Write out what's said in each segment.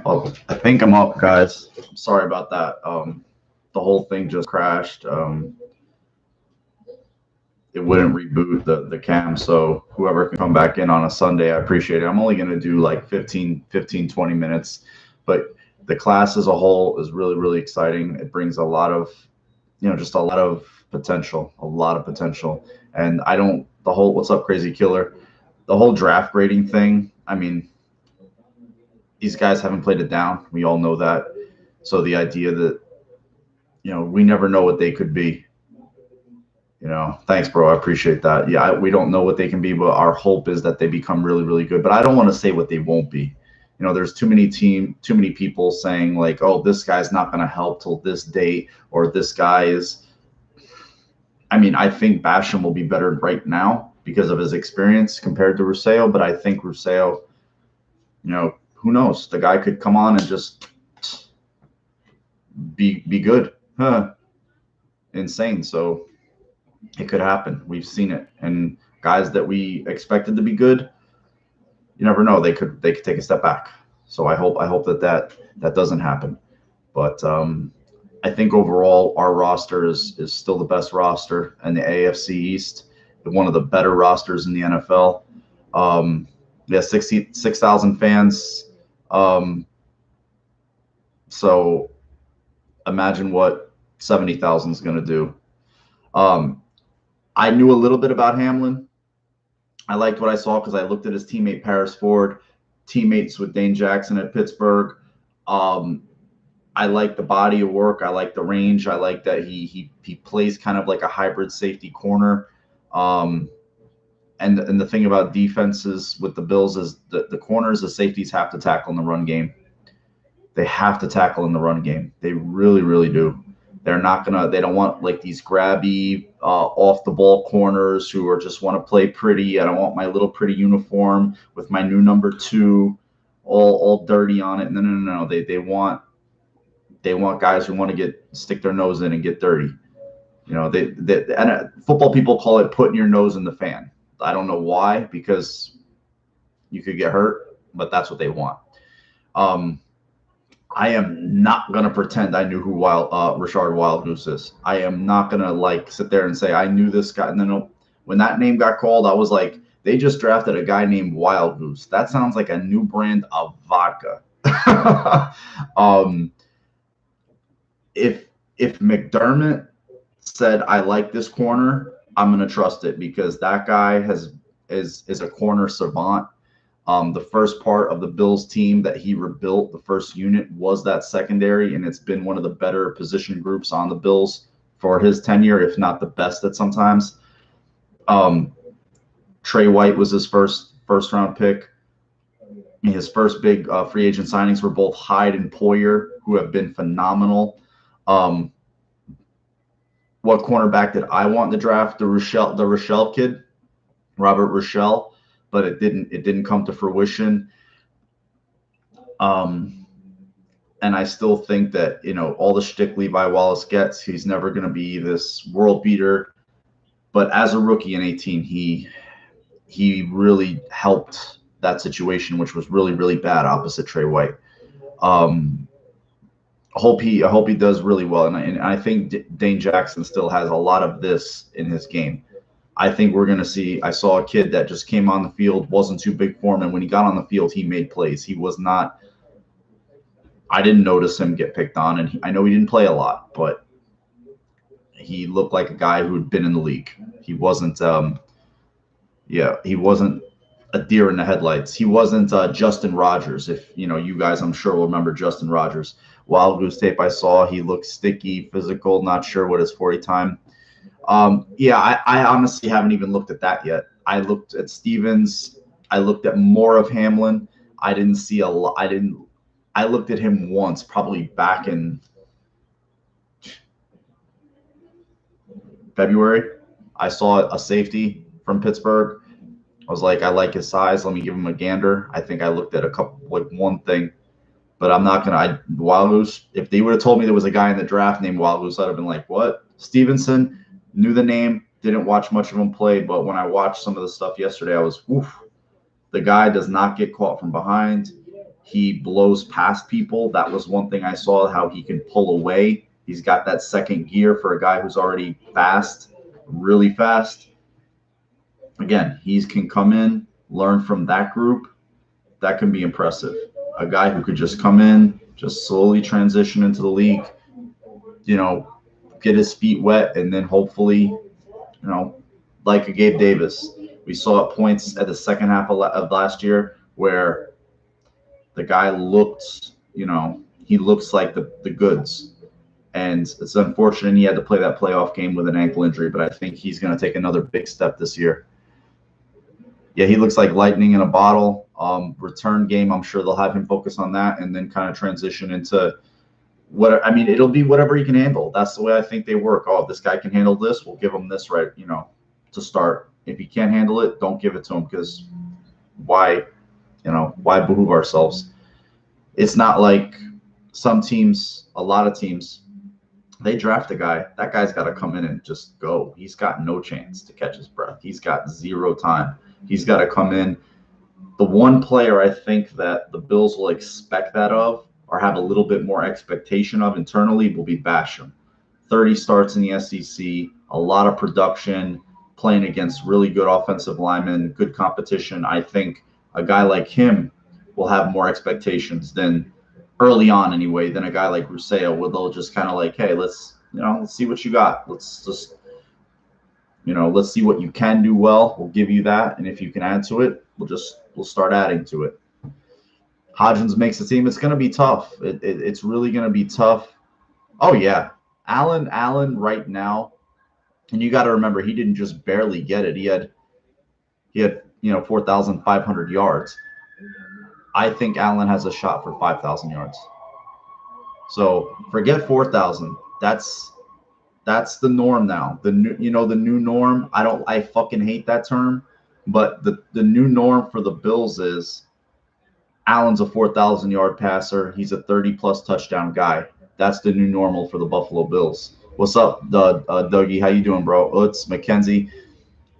Oh, I think I'm up, guys. Sorry about that. The whole thing just crashed. It wouldn't reboot the cam, so whoever can come back in on a Sunday, I appreciate it. I'm only going to do like 20 minutes, but the class as a whole is really, really exciting. It brings a lot of, just a lot of potential, a lot of potential. And I don't, the whole, what's up, Crazy Killer? The whole draft grading thing, I mean, these guys haven't played it down. We all know that. So the idea that, we never know what they could be. Thanks, bro. I appreciate that. Yeah, we don't know what they can be, but our hope is that they become really, really good. But I don't want to say what they won't be. There's too many people saying like, oh, this guy's not going to help till this date, or this guy is. I mean, I think Basham will be better right now because of his experience compared to Ruseo, but I think Ruseo, who knows? The guy could come on and just be good. Huh. Insane. So it could happen. We've seen it. And guys that we expected to be good, you never know. They could take a step back. So I hope that doesn't happen. But I think overall our roster is still the best roster in the AFC East, one of the better rosters in the NFL. Yeah, 6,000 fans. Um, so imagine what 70,000 is going to do. Um, I knew a little bit about Hamlin. I liked what I saw because I looked at his teammate Paris Ford, teammates with Dane Jackson at Pittsburgh. Um, I like the body of work. I like the range. I like that he plays kind of like a hybrid safety corner. Um, and the thing about defenses with the Bills is the corners, the safeties have to tackle in the run game. They have to tackle in the run game. They really, really do. They don't want like these grabby, off the ball corners who are just want to play pretty. I don't want my little pretty uniform with my new number 2 all dirty on it. No, no, no, no. They want guys who want to stick their nose in and get dirty. And football people call it putting your nose in the fan. I don't know why, because you could get hurt, but that's what they want. Um, I am not gonna pretend I knew who Rashard Wildgoose is. I am not gonna like sit there and say I knew this guy. And then when that name got called, I was like, they just drafted a guy named Wild Goose. That sounds like a new brand of vodka. um, if McDermott said I like this corner, I'm gonna trust it because that guy is a corner savant. The first part of the Bills team that he rebuilt, the first unit, was that secondary, and it's been one of the better position groups on the Bills for his tenure, if not the best at sometimes. Um, Trey White was his first round pick. His first big free agent signings were both Hyde and Poyer, who have been phenomenal. Um, what cornerback did I want in the draft? The Rochelle kid, Robert Rochelle, but it didn't come to fruition. Um, and I still think that all the shtick Levi Wallace gets, he's never going to be this world beater. But as a rookie in 18, he really helped that situation, which was really, really bad opposite Trey White. Um, I hope he does really well, and I think Dane Jackson still has a lot of this in his game. I think we're going to see. I saw a kid that just came on the field, wasn't too big for him, and when he got on the field, he made plays. He was not. I didn't notice him get picked on, and I know he didn't play a lot, but he looked like a guy who had been in the league. He wasn't. Yeah, he wasn't a deer in the headlights. He wasn't Justin Rogers. If you guys, I'm sure will remember Justin Rogers. Wild Goose tape I saw. He looked sticky, physical. Not sure what his 40 time. Yeah, I honestly haven't even looked at that yet. I looked at Stevens. I looked at more of Hamlin. I didn't see a lot. I looked at him once, probably back in February. I saw a safety from Pittsburgh. I was like, I like his size. Let me give him a gander. I think I looked at a couple, like one thing, but I'm not gonna. Wild Goose. If they would have told me there was a guy in the draft named Wild Goose, I'd have been like, what? Stevenson, knew the name, didn't watch much of him play, but when I watched some of the stuff yesterday, I was, oof. The guy does not get caught from behind. He blows past people. That was one thing I saw, how he can pull away. He's got that second gear for a guy who's already fast, really fast. Again, he can come in, learn from that group. That can be impressive. A guy who could just come in, just slowly transition into the league, get his feet wet, and then hopefully, like a Gabe Davis. We saw at points at the second half of last year where the guy looked, he looks like the goods. And it's unfortunate he had to play that playoff game with an ankle injury, but I think he's going to take another big step this year. Yeah, he looks like lightning in a bottle. Return game, I'm sure they'll have him focus on that and then kind of transition into it'll be whatever he can handle. That's the way I think they work. Oh, if this guy can handle this, we'll give him this right, to start. If he can't handle it, don't give it to him, because why behoove ourselves? It's not like some teams, a lot of teams, they draft a guy. That guy's got to come in and just go. He's got no chance to catch his breath. He's got zero time. He's got to come in. The one player I think that the Bills will expect that of, or have a little bit more expectation of internally, will be Basham. 30 starts in the SEC, a lot of production, playing against really good offensive linemen, good competition. I think a guy like him will have more expectations than early on anyway, than a guy like Rusea, where they'll just kind of like, hey, let's see what you got. Let's just, let's see what you can do well. We'll give you that. And if you can add to it, we'll start adding to it. Hodgins makes the team. It's going to be tough. It's really going to be tough. Oh, yeah. Allen right now, and you got to remember, he didn't just barely get it. He had 4,500 yards. I think Allen has a shot for 5,000 yards. So forget 4,000. That's the norm now. The new norm. I fucking hate that term, but the new norm for the Bills is Allen's a 4,000 yard passer. He's a 30+ touchdown guy. That's the new normal for the Buffalo Bills. What's up, Dougie? How you doing, bro? Oh, it's Mackenzie.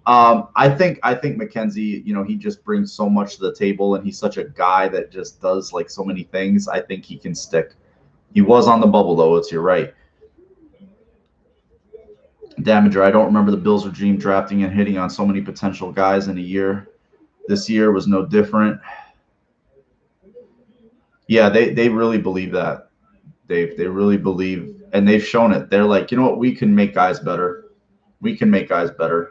I think Mackenzie, he just brings so much to the table, and he's such a guy that just does so many things. I think he can stick. He was on the bubble though. You're right. Damager, I don't remember the Bills' regime drafting and hitting on so many potential guys in a year. This year was no different. Yeah, they really believe that, Dave. They really believe, and they've shown it. They're like, you know what? We can make guys better. We can make guys better.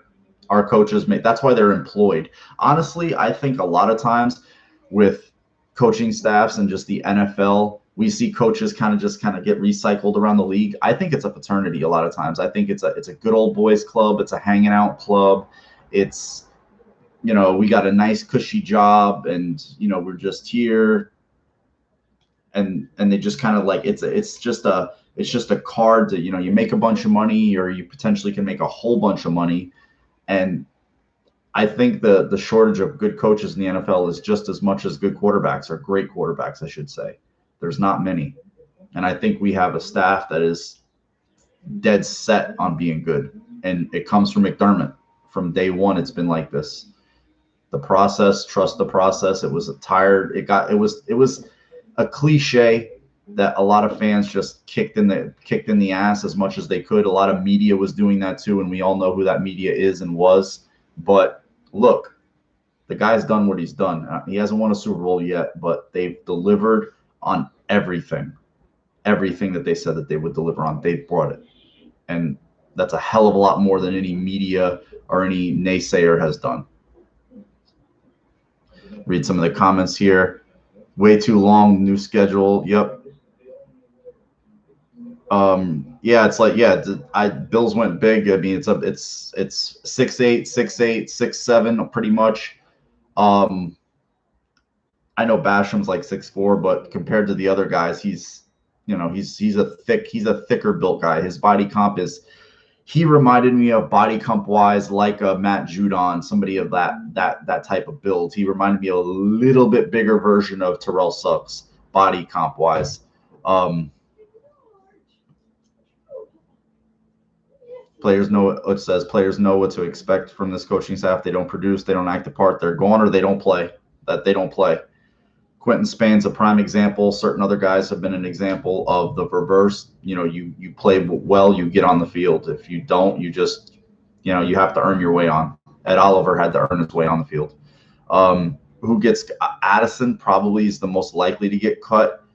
Our coaches that's why they're employed. Honestly, I think a lot of times with coaching staffs and just the NFL, we see coaches kind of get recycled around the league. I think it's a fraternity a lot of times. I think it's a good old boys club. It's a hanging out club. It's, we got a nice cushy job, and, we're just here. And they just kind of it's just a card to, you make a bunch of money, or you potentially can make a whole bunch of money. And I think the shortage of good coaches in the NFL is just as much as good quarterbacks, or great quarterbacks, I should say. There's not many. And I think we have a staff that is dead set on being good. And it comes from McDermott. From day one, it's been like this. The process, trust the process. It was a cliche that a lot of fans just kicked in the ass as much as they could. A lot of media was doing that too, and we all know who that media is and was. But look, the guy's done what he's done. He hasn't won a Super Bowl yet, but they've delivered on everything that they said that they would deliver on. They've brought it, and that's a hell of a lot more than any media or any naysayer has done. Read some of the comments here. Way too long, new schedule. Yep. Yeah, it's Bills went big. I mean, it's 6'8", 6'8", 6'7", pretty much. I know Basham's 6'4", but compared to the other guys, he's a thicker built guy. His body comp he reminded me of body comp wise like a Matt Judon, somebody of that type of build. He reminded me of a little bit bigger version of Terrell Suggs, body comp wise. Players know what to expect from this coaching staff. They don't produce, they don't act the part, they're gone, or they don't play. Quentin Spain's a prime example. Certain other guys have been an example of the reverse. You play well, you get on the field. If you don't, you just, you have to earn your way on. Ed Oliver had to earn his way on the field. Who gets Addison probably is the most likely to get cut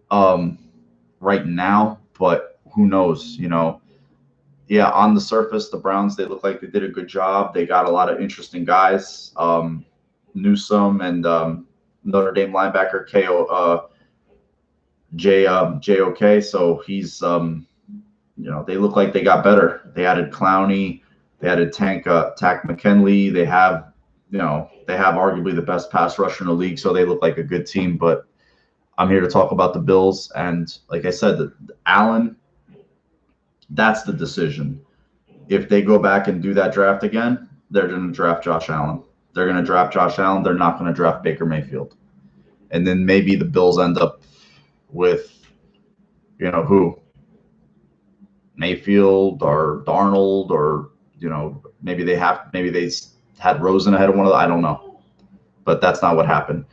right now, but who knows? Yeah, on the surface, the Browns, they look like they did a good job. They got a lot of interesting guys. Newsome and Notre Dame linebacker JOK. So he's they look like they got better. They added Clowney, they added Tack McKinley. They have arguably the best pass rusher in the league, so they look like a good team. But I'm here to talk about the Bills, and like I said, Allen, that's the decision. If they go back and do that draft again, they're going to draft Josh Allen. They're going to draft Josh Allen. They're not going to draft Baker Mayfield. And then maybe the Bills end up with, who? Mayfield or Darnold, or, maybe they had Rosen ahead of one of them. I don't know. But that's not what happened.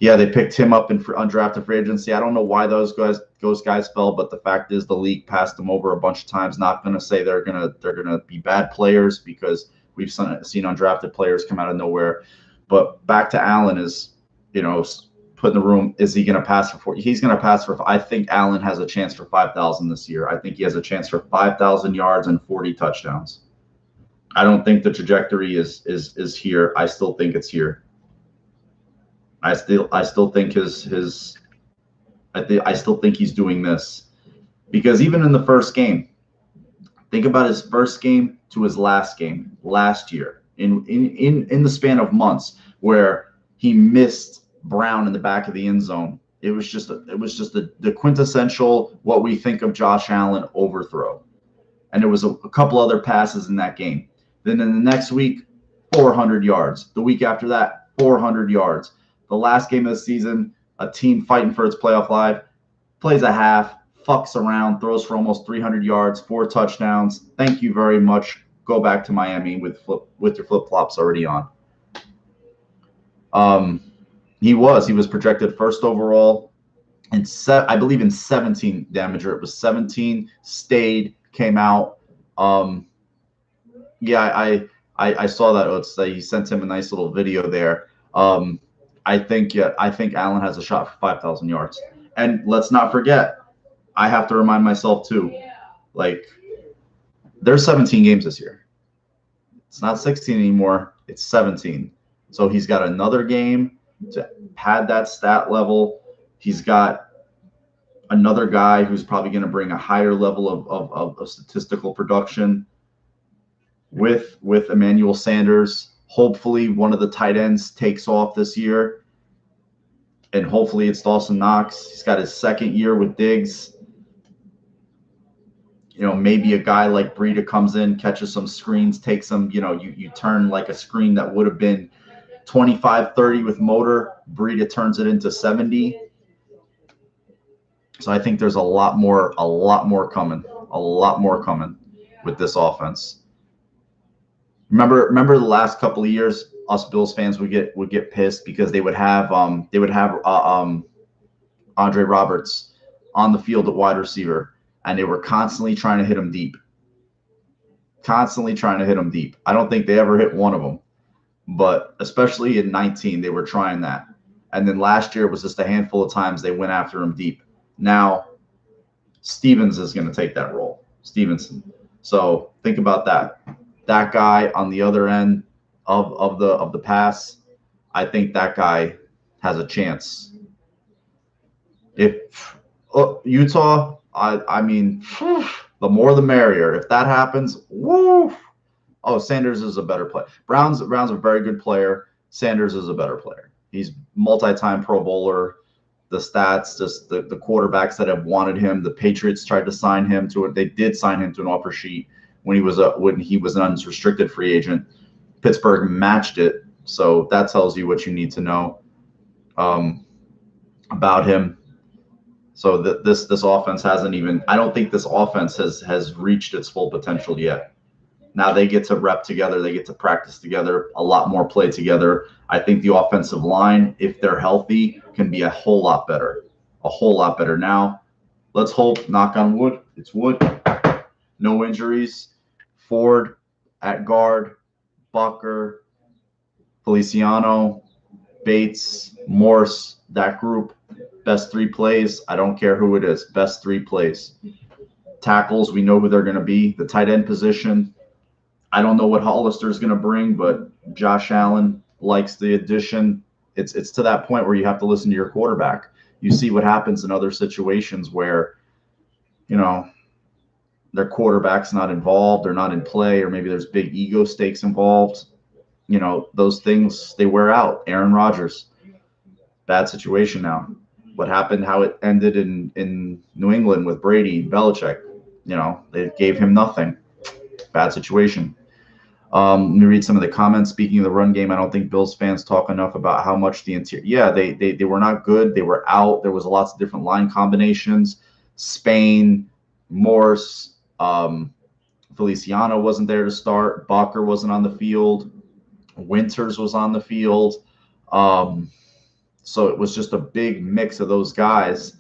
Yeah, they picked him up in undrafted free agency. I don't know why those guys fell, but the fact is the league passed them over a bunch of times. Not going to say they're gonna be bad players, because we've seen undrafted players come out of nowhere. But back to Allen is, put in the room. Is he going to pass for 40? He's going to pass for. I think Allen has a chance for 5,000 this year. I think he has a chance for 5,000 yards and 40 touchdowns. I don't think the trajectory is here. I still think it's here. I still think I still think he's doing this, because even in the first game, think about his first game to his last game last year, in the span of months, where he missed Brown in the back of the end zone. It was just the quintessential what we think of Josh Allen overthrow, and there was a couple other passes in that game. Then in the next week, 400 yards. The week after that, 400 yards. The last game of the season, a team fighting for its playoff life, plays a half, fucks around, throws for almost 300 yards, 4 touchdowns. Thank you very much. Go back to Miami with your flip-flops already on. He was projected first overall, and I believe in 17 Damager. It was 17, stayed, came out. Yeah, I saw that. It's he sent him a nice little video there. I think Allen has a shot for 5,000 yards. And let's not forget, I have to remind myself too, like, there's 17 games this year. It's not 16 anymore. It's 17. So he's got another game to pad that stat level. He's got another guy who's probably going to bring a higher level of statistical production with Emmanuel Sanders. Hopefully one of the tight ends takes off this year, and hopefully it's Dawson Knox. He's got his second year with Diggs. Maybe a guy like Breida comes in, catches some screens, takes some, you turn like a screen that would have been 25, 30 with motor. Breida turns it into 70. So I think there's a lot more coming with this offense. Remember the last couple of years, us Bills fans would get pissed because they would have Andre Roberts on the field at wide receiver, and they were constantly trying to hit him deep. I don't think they ever hit one of them, but especially in 19, they were trying that. And then last year it was just a handful of times they went after him deep. Now Stevens is going to take that role, Stevenson. So think about that. That guy on the other end of the pass, I think that guy has a chance. If Utah, I mean, the more the merrier. If that happens, woo! Oh, Sanders is a better player. Brown's a very good player. Sanders is a better player. He's multi-time Pro Bowler. The stats, just the quarterbacks that have wanted him. The Patriots tried to sign him to it. They did sign him to an offer sheet when he was an unrestricted free agent. Pittsburgh matched it, so that tells you what you need to know about him. So this offense hasn't even. I don't think this offense has reached its full potential yet. Now they get to rep together. They get to practice together, a lot more play together. I think the offensive line, if they're healthy, can be a whole lot better. A whole lot better. Now, let's hope, knock on wood, it's wood, no injuries. Ford at guard, Bucker, Feliciano, Bates, Morse, that group, best 3 plays. I don't care who it is, best 3 plays. Tackles, we know who they're going to be. The tight end position, I don't know what Hollister is going to bring, but Josh Allen likes the addition. It's to that point where you have to listen to your quarterback. You see what happens in other situations where, you know, their quarterback's not involved, they're not in play, or maybe there's big ego stakes involved. You know, those things, they wear out. Aaron Rodgers, bad situation now. What happened, how it ended in New England with Brady, Belichick, you know, they gave him nothing. Bad situation. Let me read some of the comments. Speaking of the run game, I don't think Bills fans talk enough about how much the interior. Yeah, they were not good. They were out. There was lots of different line combinations. Spain, Morse, Feliciano wasn't there to start. Bucker wasn't on the field. Winters was on the field. So it was just a big mix of those guys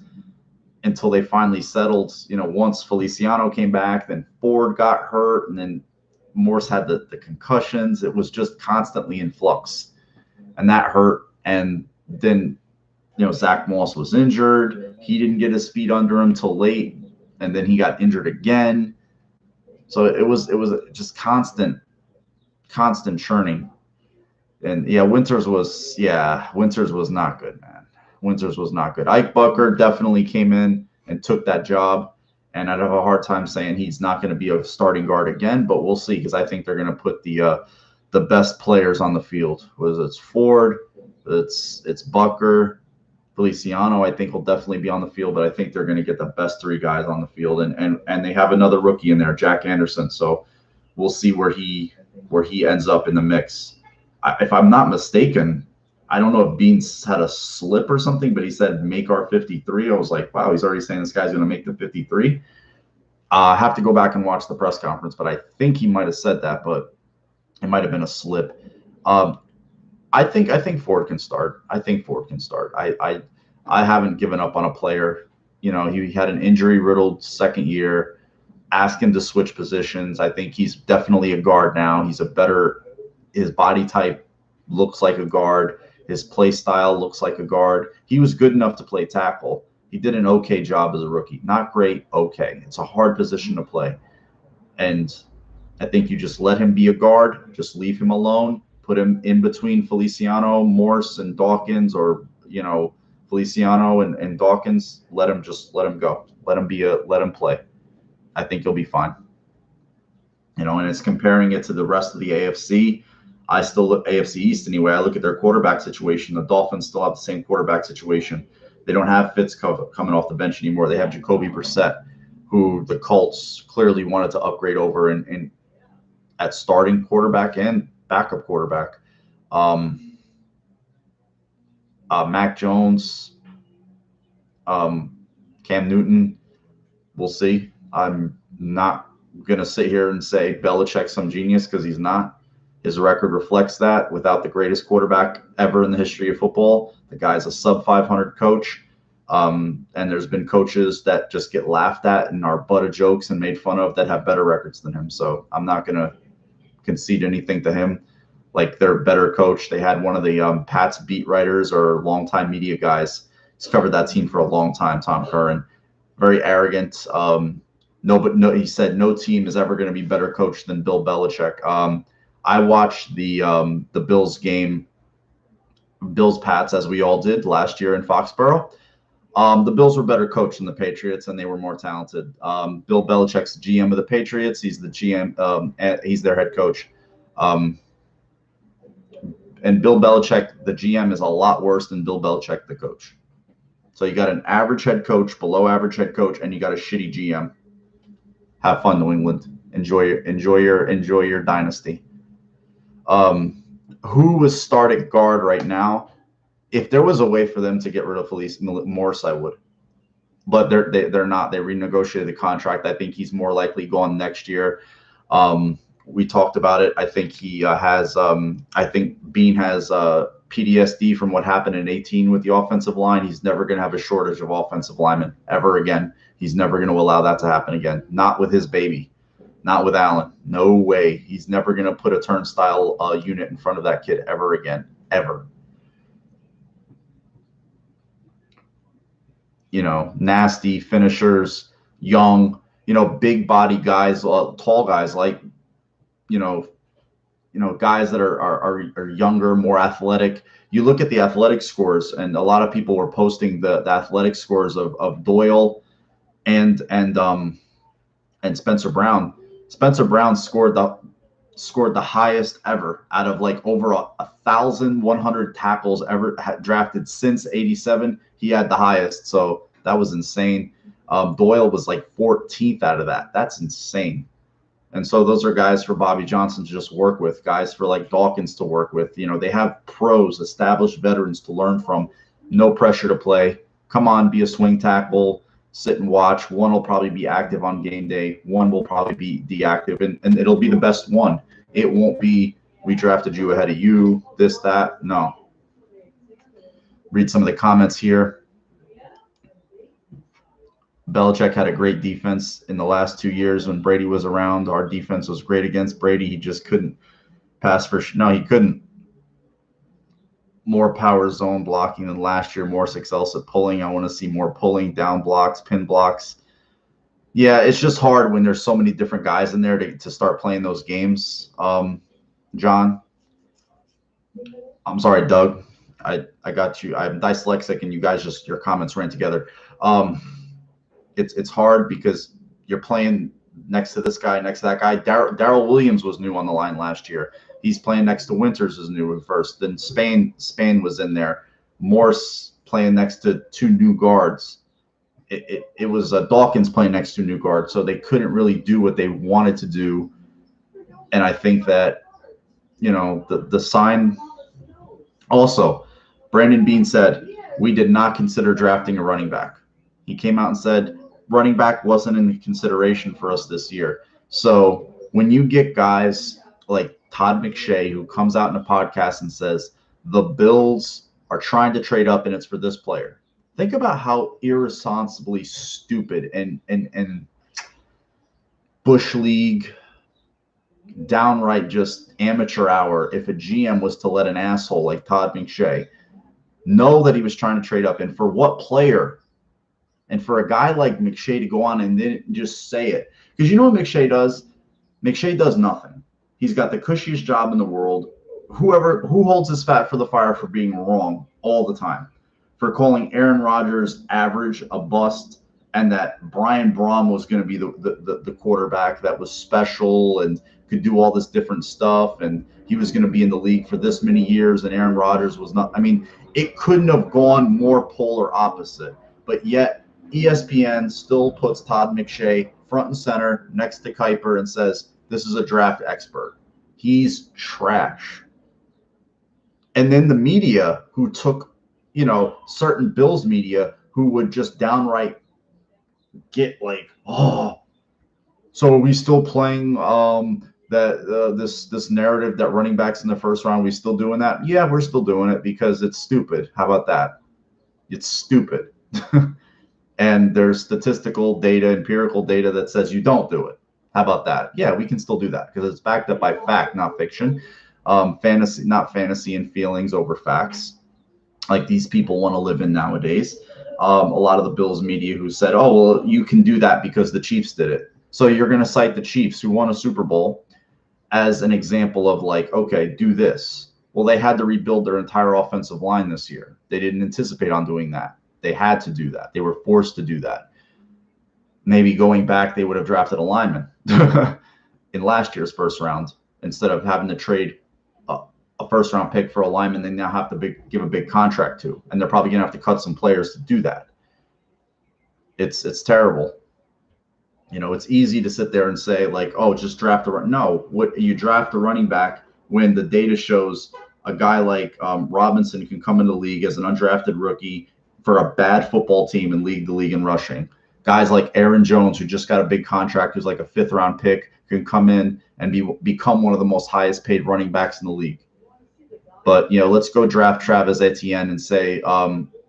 until they finally settled. You know, once Feliciano came back, then Ford got hurt, and then Morse had the concussions. It was just constantly in flux, and that hurt. And then, you know, Zach Moss was injured. He didn't get his feet under him till late, and then he got injured again. So it was just constant churning. And yeah, Winters was not good, man. Winters was not good. Ike Bucker definitely came in and took that job. And I'd have a hard time saying he's not going to be a starting guard again, but we'll see, because I think they're going to put the best players on the field. Whether it's Ford, it's Bucker, Feliciano, I think will definitely be on the field, but I think they're going to get the best 3 guys on the field, and they have another rookie in there, Jack Anderson. So we'll see where he ends up in the mix. If I'm not mistaken, I don't know if Beans had a slip or something, but he said make our 53. I was like, wow, he's already saying this guy's going to make the 53. I have to go back and watch the press conference, but I think he might have said that, but it might have been a slip. I think Ford can start. I think Ford can start. I haven't given up on a player. You know, he had an injury-riddled second year. Ask him to switch positions. I think he's definitely a guard now. His body type looks like a guard. His play style looks like a guard. He was good enough to play tackle. He did an okay job as a rookie. Not great, okay. It's a hard position to play. And I think you just let him be a guard. Just leave him alone. Put him in between Feliciano, Morse, and Dawkins, or, you know, Feliciano and Dawkins. Let him go. Let him play. I think he'll be fine. You know, and it's comparing it to the rest of the AFC. I still look AFC East anyway. I look at their quarterback situation. The Dolphins still have the same quarterback situation. They don't have Fitz coming off the bench anymore. They have Jacoby Brissett, who the Colts clearly wanted to upgrade over in at starting quarterback and backup quarterback. Mac Jones, Cam Newton. We'll see. I'm not going to sit here and say Belichick's some genius, because he's not. His record reflects that. Without the greatest quarterback ever in the history of football, the guy's a sub 500 coach. And there's been coaches that just get laughed at and are butt of jokes and made fun of that have better records than him. So I'm not going to concede anything to him. Like, they're a better coach. They had one of the Pats beat writers or longtime media guys. He's covered that team for a long time, Tom Curran. Very arrogant. He said no team is ever going to be better coached than Bill Belichick. I watched the Bills game, Bills-Pats, as we all did last year in Foxborough. The Bills were better coached than the Patriots, and they were more talented. Bill Belichick's the GM of the Patriots. He's the GM. He's their head coach. And Bill Belichick, the GM, is a lot worse than Bill Belichick, the coach. So you got an average head coach, below average head coach, and you got a shitty GM. Have fun, New England. Enjoy your dynasty. Who was starting guard right now? If there was a way for them to get rid of Felice Morse, I would. But they're not. They renegotiated the contract. I think he's more likely gone next year. We talked about it. I think he has. I think Bean has PTSD from what happened in 18 with the offensive line. He's never going to have a shortage of offensive linemen ever again. He's never going to allow that to happen again. Not with his baby. Not with Allen. No way. He's never going to put a turnstile unit in front of that kid ever again. Ever. You know, nasty finishers, young, you know, big body guys, tall guys like, you know, guys that are younger, more athletic. You look at the athletic scores, and a lot of people were posting the athletic scores of Doyle and Spencer Brown. Spencer Brown scored the highest ever out of like over 1,100 tackles ever drafted since '87. He had the highest, so that was insane. Doyle was like 14th out of that. That's insane. And so those are guys for Bobby Johnson to just work with, guys for like Dawkins to work with. You know, they have pros, established veterans to learn from. No pressure to play. Come on, be a swing tackle, sit and watch. One will probably be active on game day. One will probably be deactive, and it'll be the best one. It won't be, we drafted you ahead of you, this, that. No. Read some of the comments here. Belichick had a great defense in the last 2 years when Brady was around. Our defense was great against Brady. He just couldn't pass for – no, he couldn't. More power zone blocking than last year, more success at pulling. I want to see more pulling, down blocks, pin blocks. Yeah, it's just hard when there's so many different guys in there to start playing those games. John, I'm sorry, Doug. I got you. I'm dyslexic, and you guys just – your comments ran together. It's hard because you're playing next to this guy, next to that guy. Darrell Williams was new on the line last year. He's playing next to Winters is new at first. Then Spain was in there. Morse playing next to two new guards. It was Dawkins playing next to new guards, so they couldn't really do what they wanted to do. And I think that, you know, the sign. Also, Brandon Beane said, we did not consider drafting a running back. He came out and said running back wasn't in consideration for us this year. So when you get guys like Todd McShay, who comes out in a podcast and says the Bills are trying to trade up and it's for this player, think about how irresponsibly stupid and Bush League, downright just amateur hour if a GM was to let an asshole like Todd McShay know that he was trying to trade up, and for what player? And for a guy like McShay to go on and then just say it. Because you know what McShay does? McShay does nothing. He's got the cushiest job in the world. Who holds his fat for the fire for being wrong all the time. For calling Aaron Rodgers average, a bust, and that Brian Braum was going to be the quarterback that was special and could do all this different stuff. And he was going to be in the league for this many years, and Aaron Rodgers was not. I mean, it couldn't have gone more polar opposite. But yet, ESPN still puts Todd McShay front and center next to Kuiper and says, this is a draft expert. He's trash. And then the media who took, you know, certain Bills media who would just downright get like, oh, so are we still playing this narrative that running backs in the first round, we still doing that? Yeah, we're still doing it because it's stupid. How about that? It's stupid. And there's statistical data, empirical data that says you don't do it. How about that? Yeah, we can still do that because it's backed up by fact, not fiction. Fantasy, not fantasy and feelings over facts, like these people want to live in nowadays. A lot of the Bills media who said, oh, well, you can do that because the Chiefs did it. So you're going to cite the Chiefs who won a Super Bowl as an example of like, okay, do this. Well, they had to rebuild their entire offensive line this year. They didn't anticipate on doing that. They had to do that. They were forced to do that. Maybe going back, they would have drafted a lineman in last year's first round instead of having to trade a first-round pick for a lineman they now have to give a big contract to. And they're probably going to have to cut some players to do that. It's terrible. You know, it's easy to sit there and say, like, oh, just draft a run. No, what you draft a running back when the data shows a guy like Robinson can come into the league as an undrafted rookie for a bad football team and lead the league in rushing. Guys like Aaron Jones, who just got a big contract, who's like a fifth-round pick, can come in and become one of the most highest paid running backs in the league. But, let's go draft Travis Etienne and say,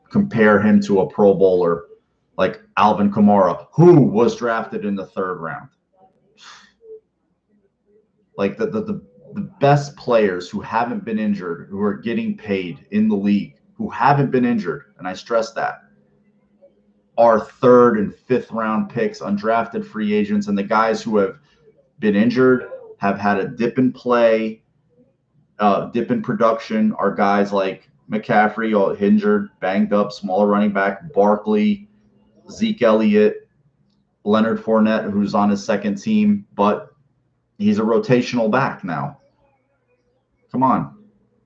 compare him to a Pro Bowler like Alvin Kamara, who was drafted in the 3rd round. Like the best players who haven't been injured, who are getting paid in the league, who haven't been injured, and I stress that, are 3rd and 5th round picks, undrafted free agents, and the guys who have been injured, have had a dip in play, dip in production, are guys like McCaffrey, all injured, banged up, smaller running back, Barkley, Zeke Elliott, Leonard Fournette, who's on his 2nd team, but he's a rotational back now. Come on.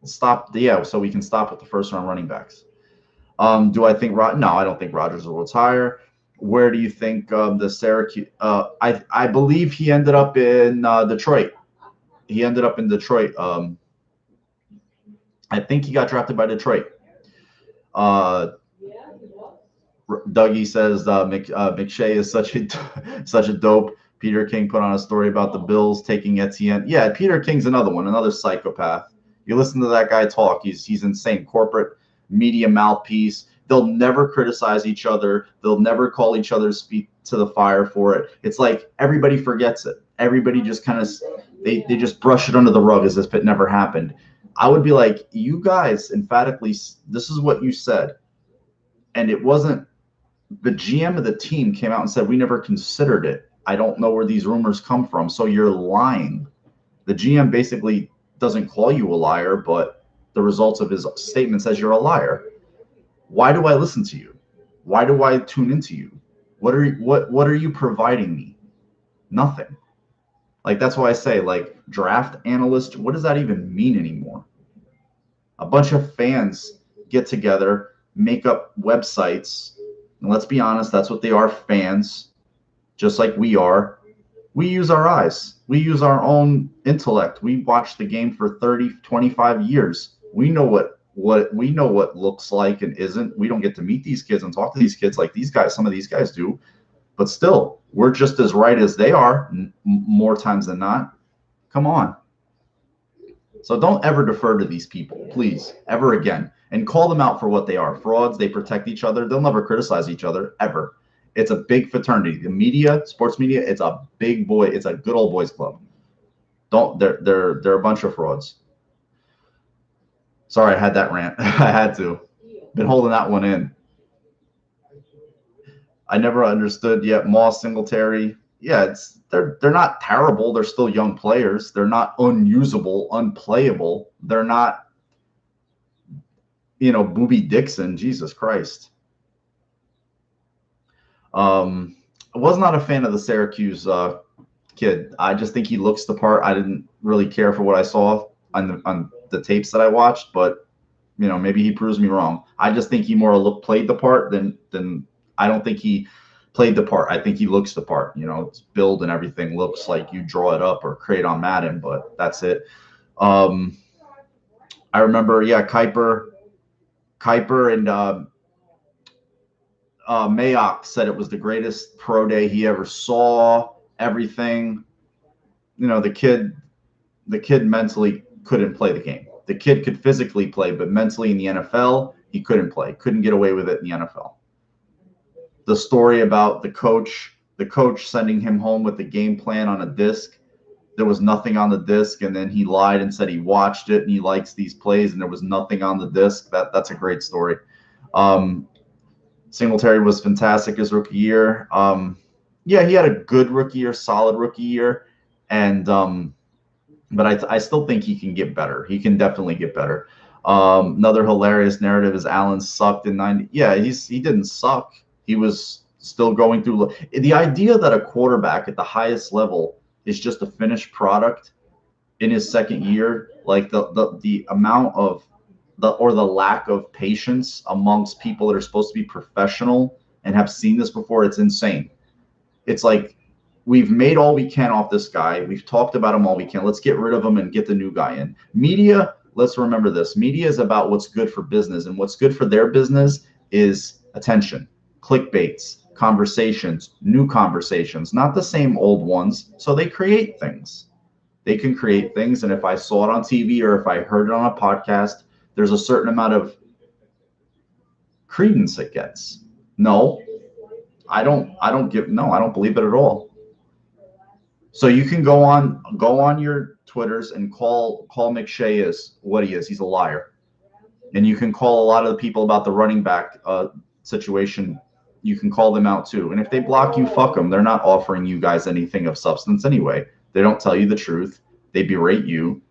Stop. Yeah, so we can stop with the 1st round running backs. Do I think no, I don't think Rodgers will retire. Where do you think the Syracuse I believe he ended up in Detroit. He ended up in Detroit. I think he got drafted by Detroit. Dougie says McShay is such a dope. Peter King put on a story about the Bills taking Etienne. Yeah, Peter King's another one, another psychopath. You listen to that guy talk, he's insane. Corporate media mouthpiece. They'll never criticize each other. They'll never call each other's feet to the fire for it. It's like everybody forgets it. Everybody just kind of they just brush it under the rug as if it never happened. I would be like, you guys emphatically, this is what you said. And it wasn't, the GM of the team came out and said, we never considered it. I don't know where these rumors come from. So you're lying. The GM basically doesn't call you a liar, but the results of his statement says you're a liar. Why do I listen to you? Why do I tune into you? What are you providing me? Nothing. Like, that's why I say, like, draft analyst, what does that even mean anymore? A bunch of fans get together, make up websites, and let's be honest, that's what they are, fans, just like we are. We use our eyes. We use our own intellect. We watch the game for 30, 25 years. We know what looks like and isn't. We don't get to meet these kids and talk to these kids like these guys, some of these guys do. But still, we're just as right as they are more times than not. Come on. So don't ever defer to these people, please, ever again. And call them out for what they are. Frauds, they protect each other. They'll never criticize each other, ever. It's a big fraternity. The media, sports media, it's a big boy. It's a good old boys club. They're a bunch of frauds. Sorry, I had that rant. I had to. Been holding that one in. I never understood yet. Moss, Singletary. Yeah, they're not terrible. They're still young players. They're not unusable, unplayable. They're not, Booby Dixon. Jesus Christ. I was not a fan of the Syracuse kid. I just think he looks the part. I didn't really care for what I saw on the tapes that I watched, but maybe he proves me wrong. I just think he more played the part than I don't think he played the part. I think he looks the part. His build and everything looks like you draw it up or create on Madden, but that's it. I remember, Kuiper and Mayock said it was the greatest pro day he ever saw. Everything, the kid mentally couldn't play the game. The kid could physically play, but mentally in the NFL, he couldn't play. Couldn't get away with it in the NFL. The story about the coach sending him home with the game plan on a disc. There was nothing on the disc, and then he lied and said he watched it and he likes these plays, and there was nothing on the disc. That's a great story. Singletary was fantastic his rookie year. He had a good rookie year, solid rookie year, and but I still think he can get better. He can definitely get better. Another hilarious narrative is Allen sucked in 90. Yeah, he didn't suck. He was still going through. The idea that a quarterback at the highest level is just a finished product in his second year, like the amount of the lack of patience amongst people that are supposed to be professional and have seen this before, it's insane. It's like, we've made all we can off this guy. We've talked about him all we can. Let's get rid of him and get the new guy in. Media, let's remember this. Media is about what's good for business, and what's good for their business is attention, clickbaits, conversations, new conversations, not the same old ones. So they create things. They can create things. And if I saw it on TV or if I heard it on a podcast, there's a certain amount of credence it gets. No, I don't believe it at all. So you can go on your Twitters and call McShay is what he is. He's a liar. And you can call a lot of the people about the running back situation. You can call them out too. And if they block you, fuck them. They're not offering you guys anything of substance anyway. They don't tell you the truth. They berate you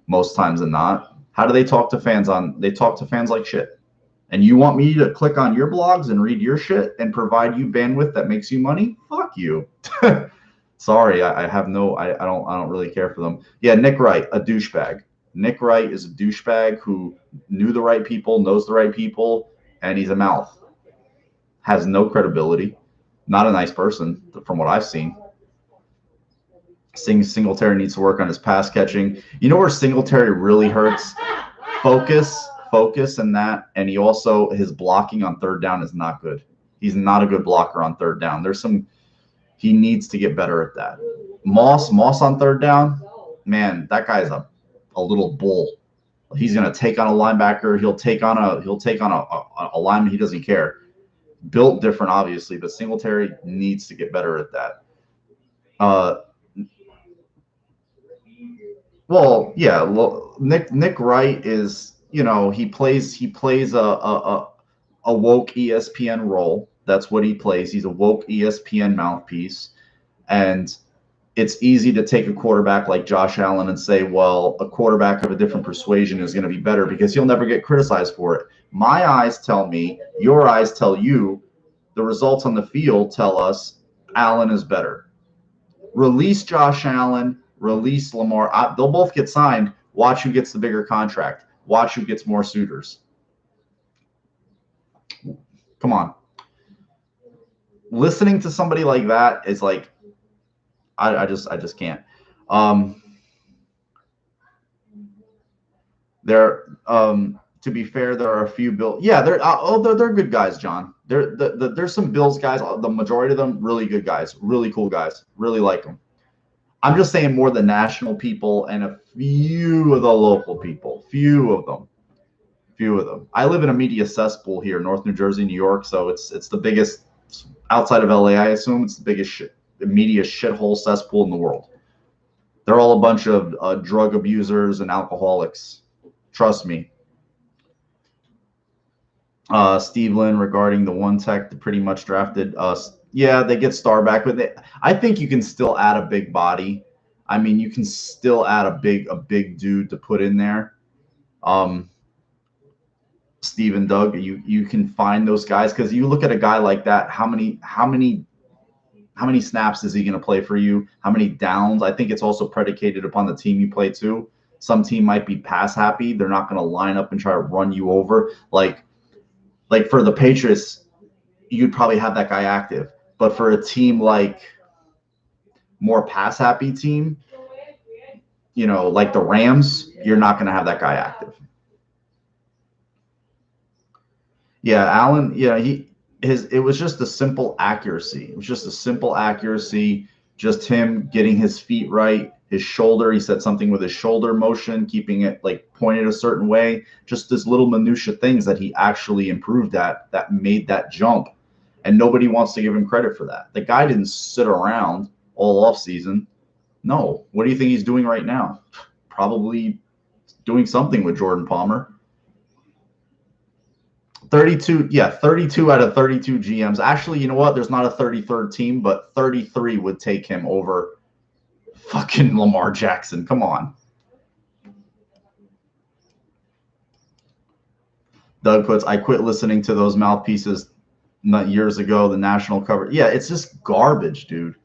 most times than not. How do they talk to fans they talk to fans like shit. And you want me to click on your blogs and read your shit and provide you bandwidth that makes you money? Fuck you. Sorry, I don't really care for them. Yeah, Nick Wright, a douchebag. Nick Wright is a douchebag who knew the right people, knows the right people, and he's a mouth. Has no credibility. Not a nice person from what I've seen. Singletary needs to work on his pass catching. You know where Singletary really hurts? Focus and that. And his blocking on third down is not good. He's not a good blocker on third down. He needs to get better at that. Moss on third down, man, that guy's a little bull. He's gonna take on a linebacker. He'll take on a lineman. He doesn't care. Built different, obviously, but Singletary needs to get better at that. Nick Wright is, he plays a woke ESPN role. That's what he plays. He's a woke ESPN mouthpiece. And it's easy to take a quarterback like Josh Allen and say, well, a quarterback of a different persuasion is going to be better because he'll never get criticized for it. My eyes tell me, your eyes tell you, the results on the field tell us Allen is better. Release Josh Allen, release Lamar. They'll both get signed. Watch who gets the bigger contract. Watch who gets more suitors. Come on. Listening to somebody like that is like, I just can't. To be fair, there are a few Bills. Yeah, they're good guys, John. There's some Bills guys. The majority of them really good guys, really cool guys. Really like them. I'm just saying more the national people and a few of the local people. Few of them. I live in a media cesspool here, North New Jersey, New York. So it's the biggest outside of LA. I assume it's the biggest media shithole cesspool in the world. They're all a bunch of drug abusers and alcoholics. Trust me. Steve Lynn regarding the one tech that pretty much drafted us. Yeah, they get Starback, but I think you can still add a big body. I mean, you can still add a big dude to put in there. Steve and Doug, you can find those guys because you look at a guy like that. How many snaps is he going to play for you? How many downs? I think it's also predicated upon the team you play to. Some team might be pass happy. They're not going to line up and try to run you over. Like for the Patriots, you'd probably have that guy active. But for a team like more pass happy team, like the Rams, you're not going to have that guy active. Yeah, Allen, it was just a simple accuracy. It was just a simple accuracy, just him getting his feet right, his shoulder. He said something with his shoulder motion, keeping it like pointed a certain way. Just this little minutia things that he actually improved at that made that jump. And nobody wants to give him credit for that. The guy didn't sit around all off season. No. What do you think he's doing right now? Probably doing something with Jordan Palmer. 32 out of 32 GMs. Actually, you know what? There's not a 33rd team, but 33 would take him over fucking Lamar Jackson. Come on. Doug puts, I quit listening to those mouthpieces years ago, the national cover. Yeah, it's just garbage, dude.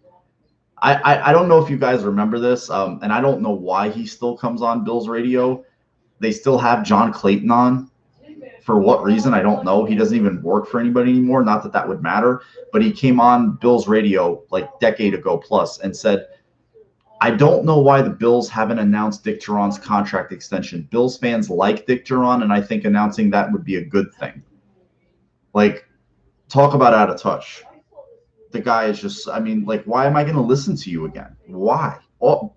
I don't know if you guys remember this, and I don't know why he still comes on Bills radio. They still have John Clayton on. For what reason, I don't know. He doesn't even work for anybody anymore. Not that that would matter. But he came on Bills radio like a decade ago plus and said, I don't know why the Bills haven't announced Dick Jauron's contract extension. Bills fans like Dick Jauron, and I think announcing that would be a good thing. Like, talk about out of touch. the guy is just, I mean, like, why am I going to listen to you again? Why?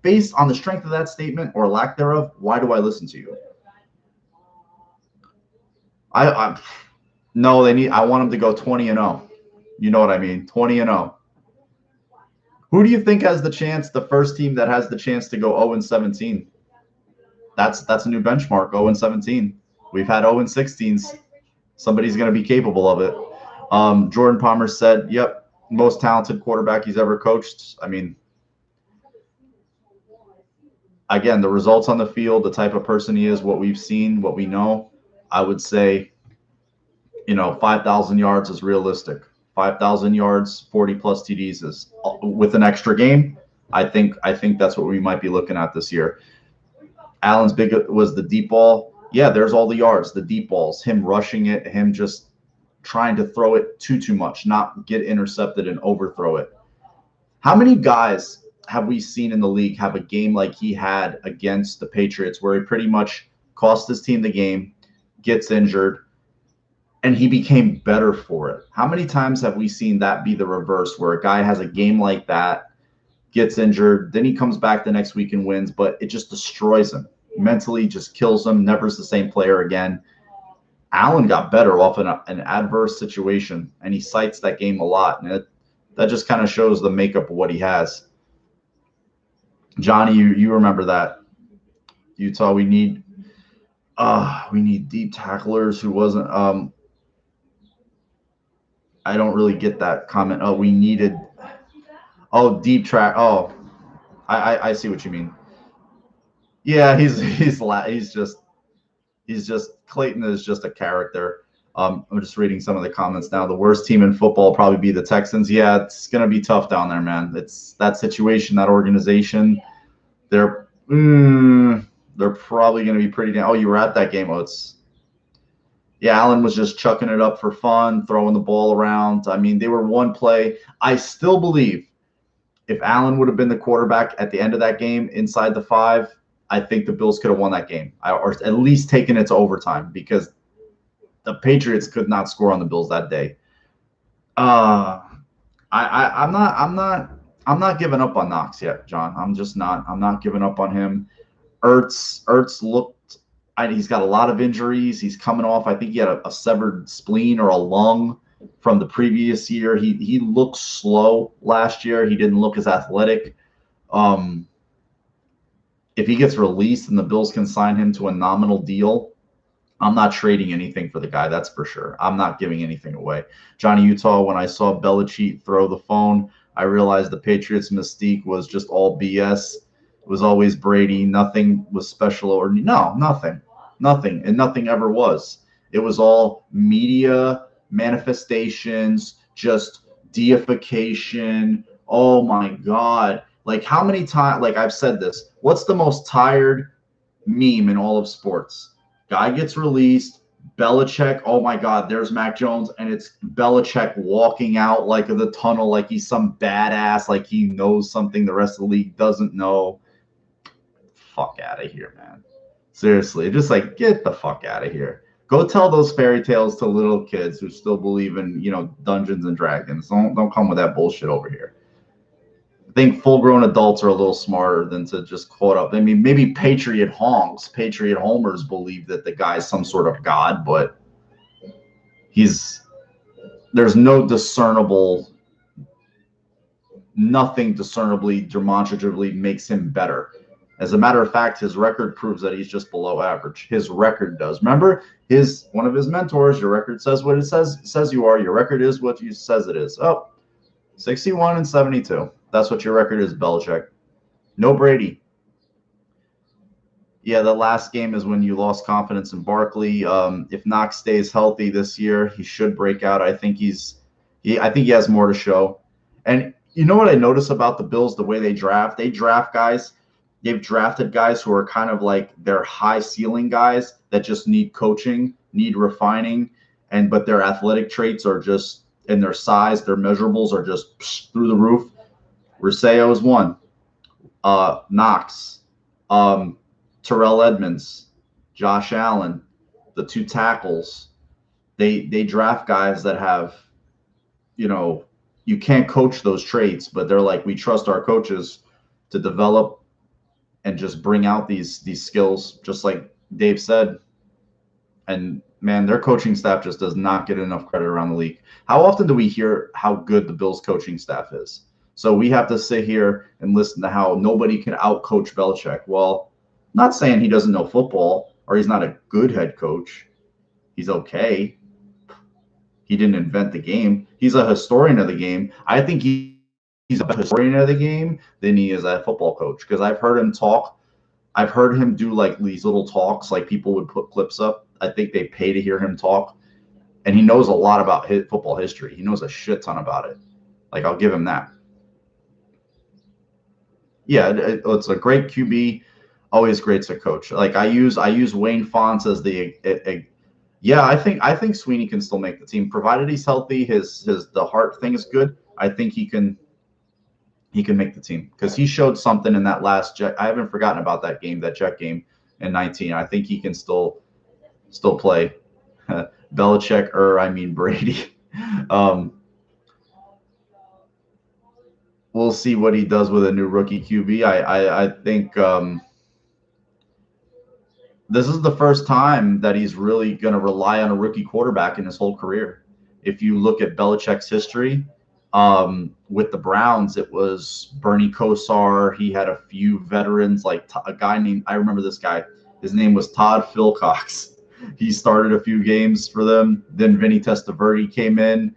Based on the strength of that statement or lack thereof, why do I listen to you? No, I want them to go 20-0. You know what I mean? 20-0. Who do you think has the chance, the first team that has the chance to go 0-17? That's a new benchmark, 0-17. We've had 0-16s. Somebody's going to be capable of it. Jordan Palmer said, yep, most talented quarterback he's ever coached. I mean, again, the results on the field, the type of person he is, what we've seen, what we know, I would say, 5,000 yards is realistic. 5,000 yards, 40-plus TDs is with an extra game. I think that's what we might be looking at this year. Allen's big was the deep ball. Yeah, there's all the yards, the deep balls, him rushing it, him just trying to throw it too much, not get intercepted and overthrow it. How many guys have we seen in the league have a game like he had against the Patriots where he pretty much cost his team the game, gets injured, and he became better for it? How many times have we seen that be the reverse, where a guy has a game like that, gets injured, then he comes back the next week and wins, but it just destroys him. Mentally just kills him, never is the same player again. Allen got better off an adverse situation, and he cites that game a lot, and that just kind of shows the makeup of what he has. Johnny, you remember that. Utah, we need deep tacklers who wasn't I don't really get that comment. Oh, we needed deep track. Oh, I see what you mean. Yeah, he's just Clayton is just a character. I'm just reading some of the comments now. The worst team in football will probably be the Texans. Yeah, it's gonna be tough down there, man. It's that situation, that organization. They're probably gonna be pretty down. Oh, you were at that game. Oh, Allen was just chucking it up for fun, throwing the ball around. I mean, they were one play. I still believe if Allen would have been the quarterback at the end of that game inside the 5, I think the Bills could have won that game, or at least taken it to overtime, because the Patriots could not score on the Bills that day. I'm not giving up on Knox yet, John. I'm just not. I'm not giving up on him. Ertz looked. He's got a lot of injuries. He's coming off. I think he had a severed spleen or a lung from the previous year. He looked slow last year. He didn't look as athletic. If he gets released and the Bills can sign him to a nominal deal, I'm not trading anything for the guy. That's for sure. I'm not giving anything away. Johnny Utah, when I saw Belichick throw the phone, I realized the Patriots' mystique was just all BS. It was always Brady. Nothing was special, or nothing, and nothing ever was. It was all media manifestations, just deification. Oh my God. Like, how many times, like I've said this, what's the most tired meme in all of sports? Guy gets released, Belichick, oh my God, there's Mac Jones, and it's Belichick walking out like of the tunnel like he's some badass, like he knows something the rest of the league doesn't know. Fuck out of here, man. Seriously, just like, get the fuck out of here. Go tell those fairy tales to little kids who still believe in, Dungeons and Dragons. Don't come with that bullshit over here. I think full-grown adults are a little smarter than to just quote up. I mean, maybe Patriot homers believe that the guy's some sort of god, but there's no discernible, nothing discernibly, demonstratively makes him better. As a matter of fact, his record proves that he's just below average. His record does. Remember, one of his mentors, your record says what it says you are. Your record is what you says it is. 61-72. That's what your record is, Belichick. No Brady. Yeah, the last game is when you lost confidence in Barkley. If Knox stays healthy this year, he should break out. I think he has more to show. And you know what I notice about the Bills, the way they draft? They draft guys. They've drafted guys who are kind of like their high ceiling guys that just need coaching, need refining, but their athletic traits are just, and their size, their measurables are just through the roof. Rousseau is one. Knox, Terrell Edmonds, Josh Allen, the 2 tackles. They draft guys that have, you you can't coach those traits, but they're like, we trust our coaches to develop and just bring out these skills, just like Dave said. And man, their coaching staff just does not get enough credit around the league. How often do we hear how good the Bills coaching staff is? So we have to sit here and listen to how nobody can out-coach Belichick. Well, not saying he doesn't know football or he's not a good head coach. He's okay. He didn't invent the game. He's a historian of the game. I think he's a historian of the game than he is a football coach, because I've heard him talk. I've heard him do like these little talks, like people would put clips up. I think they pay to hear him talk, and he knows a lot about football history. He knows a shit ton about it. Like, I'll give him that. Yeah, it's a great QB, always great to coach. Like, I use Wayne Fontes as yeah, I think Sweeney can still make the team, provided he's healthy. The heart thing is good. I think he can make the team, because he showed something in that last Jet. I haven't forgotten about that game, that Jet game in 19. I think he can still play. Belichick, Brady. We'll see what he does with a new rookie QB. I think this is the first time that he's really going to rely on a rookie quarterback in his whole career. If you look at Belichick's history, with the Browns, it was Bernie Kosar. He had a few veterans, like a guy named, I remember this guy, his name was Todd Philcox. He started a few games for them. Then Vinny Testaverde came in.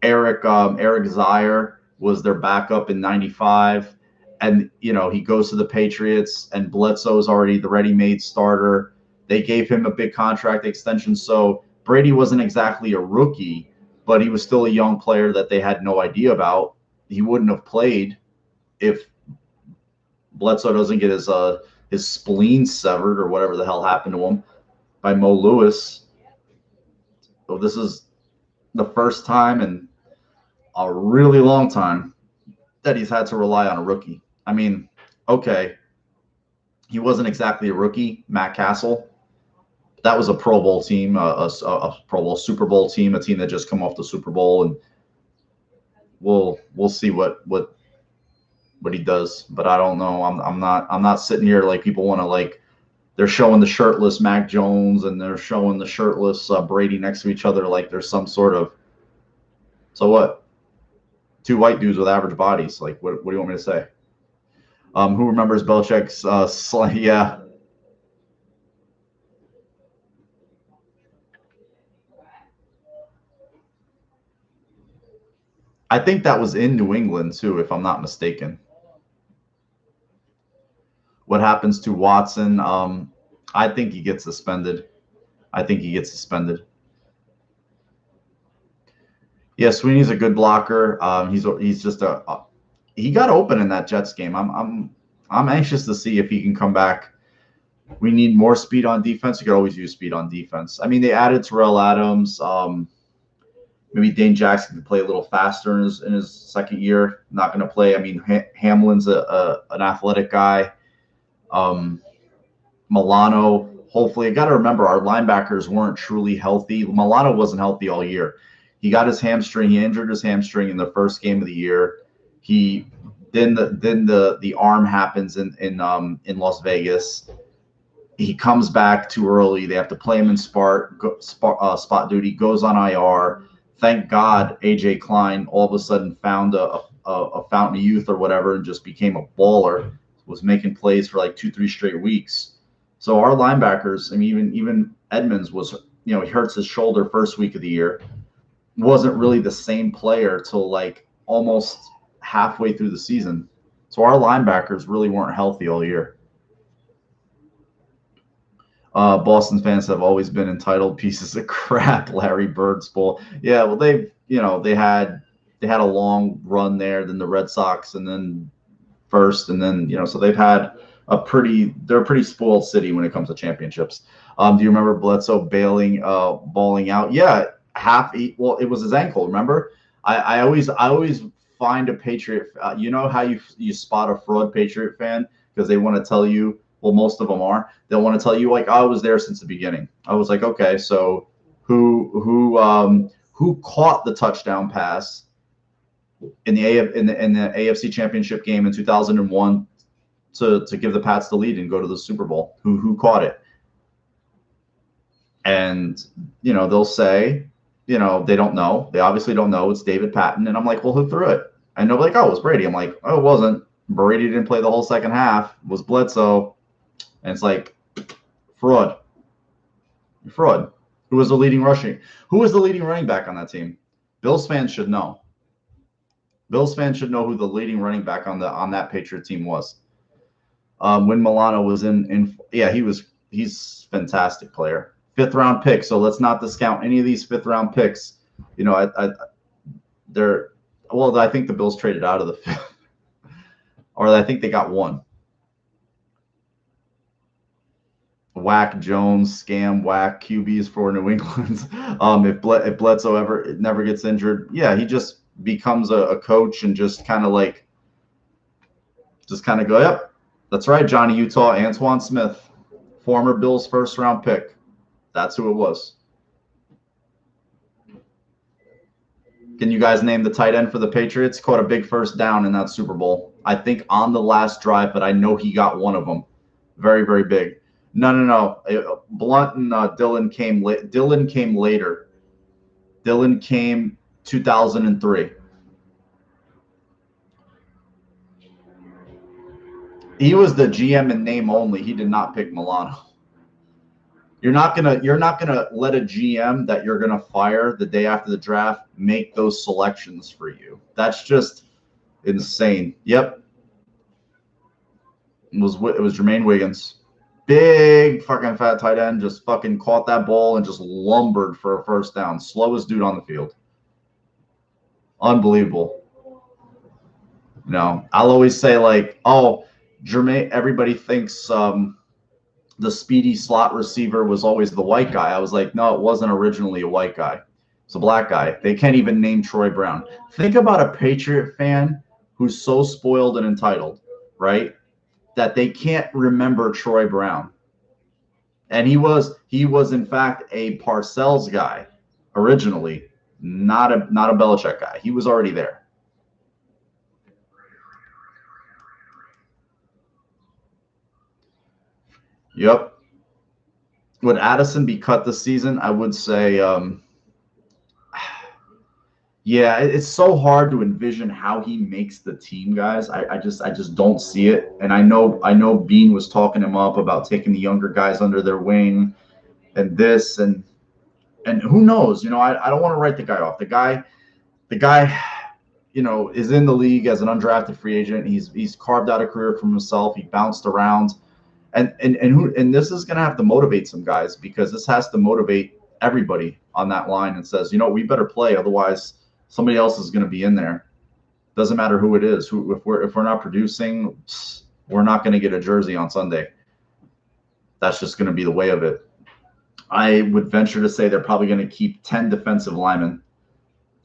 Eric Zaire was their backup in 95. And, he goes to the Patriots, and Bledsoe's already the ready-made starter. They gave him a big contract extension. So Brady wasn't exactly a rookie, but he was still a young player that they had no idea about. He wouldn't have played if Bledsoe doesn't get his spleen severed or whatever the hell happened to him by Mo Lewis. So this is the first time in a really long time that he's had to rely on a rookie. I mean, okay, he wasn't exactly a rookie, Matt Castle. That was a Pro Bowl team, a Pro Bowl Super Bowl team, a team that just come off the Super Bowl, and we'll see what he does. But I don't know. I'm not sitting here like people want to, like, they're showing the shirtless Mac Jones and they're showing the shirtless Brady next to each other like there's some sort of, so what? Two white dudes with average bodies. Like, what do you want me to say? Who remembers Belichick's yeah. I think that was in New England too, if I'm not mistaken. What happens to Watson? I think he gets suspended. Yeah, Sweeney's a good blocker. He's just he got open in that Jets game. I'm anxious to see if he can come back. We need more speed on defense. You could always use speed on defense. I mean, they added Terrell Adams. Maybe Dane Jackson can play a little faster in his second year. Not going to play. I mean, Hamlin's an athletic guy. Milano, hopefully. I got to remember, our linebackers weren't truly healthy. Milano wasn't healthy all year. He got his hamstring. He injured his hamstring in the first game of the year. Then the arm happens in Las Vegas. He comes back too early. They have to play him in spot duty. Goes on IR. Thank God AJ Klein all of a sudden found a fountain of youth or whatever and just became a baller. Was making plays for like 2-3 straight weeks. So our linebackers, I mean, even Edmonds was, he hurts his shoulder first week of the year. Wasn't really the same player till like almost halfway through the season. So our linebackers really weren't healthy all year. Boston fans have always been entitled pieces of crap. Larry Bird's bull. Yeah, well, they had a long run there, then the Red Sox, and then first, and then so they've had they're a pretty spoiled city when it comes to championships. Do you remember Bledsoe balling out? Yeah, well, it was his ankle. Remember, I always find a Patriot. You know how you spot a fraud Patriot fan, because they want to tell you. Well, most of them are. They'll want to tell you, like, I was there since the beginning. I was like, okay, so who caught the touchdown pass in the AFC Championship game in 2001 to give the Pats the lead and go to the Super Bowl. Who caught it? And they'll say, they don't know. They obviously don't know. It's David Patton, and I'm like, well, who threw it? And they're like, oh, it was Brady. I'm like, oh, it wasn't. Brady didn't play the whole second half. It was Bledsoe. And it's like, fraud. Who was the leading running back on that team? Bills fans should know. Bills fans should know who the leading running back on that Patriot team was. When Milano was he's a fantastic player. 5th round pick. So let's not discount any of these 5th round picks. I think the Bills traded out of the 5th, or I think they got one. Whack Jones, scam, whack QBs for New England. If Bledsoe never gets injured, he just becomes a coach and just kind of go, yep, that's right, Johnny Utah, Antoine Smith, former Bills 1st round pick. That's who it was. Can you guys name the tight end for the Patriots? Caught a big 1st down in that Super Bowl. I think on the last drive, but I know he got one of them. Very, very big. No. Blunt and Dillon came late. Dillon came later. Dillon came 2003. He was the GM in name only. He did not pick Milano. You're not gonna let a GM that you're gonna fire the day after the draft make those selections for you. That's just insane. Yep. It was Jermaine Wiggins. Big fucking fat tight end, just fucking caught that ball and just lumbered for a 1st down. Slowest dude on the field. Unbelievable. I'll always say Jermaine, everybody thinks the speedy slot receiver was always the white guy. I was like, no, it wasn't originally a white guy. It's a black guy. They can't even name Troy Brown. Think about a Patriot fan who's so spoiled and entitled, right, that they can't remember Troy Brown. And he was in fact a Parcells guy originally, not a Belichick guy. He was already there. Yep. Would Addison be cut this season? I would say it's so hard to envision how he makes the team, guys. I just don't see it. And I know Bean was talking him up about taking the younger guys under their wing and this and who knows, I don't want to write the guy off. The guy is in the league as an undrafted free agent. He's carved out a career for himself. He bounced around. And this is going to have to motivate some guys, because this has to motivate everybody on that line and says, we better play. Otherwise, somebody else is going to be in there. Doesn't matter who it is. If we're not producing, we're not going to get a jersey on Sunday. That's just going to be the way of it. I would venture to say they're probably going to keep 10 defensive linemen.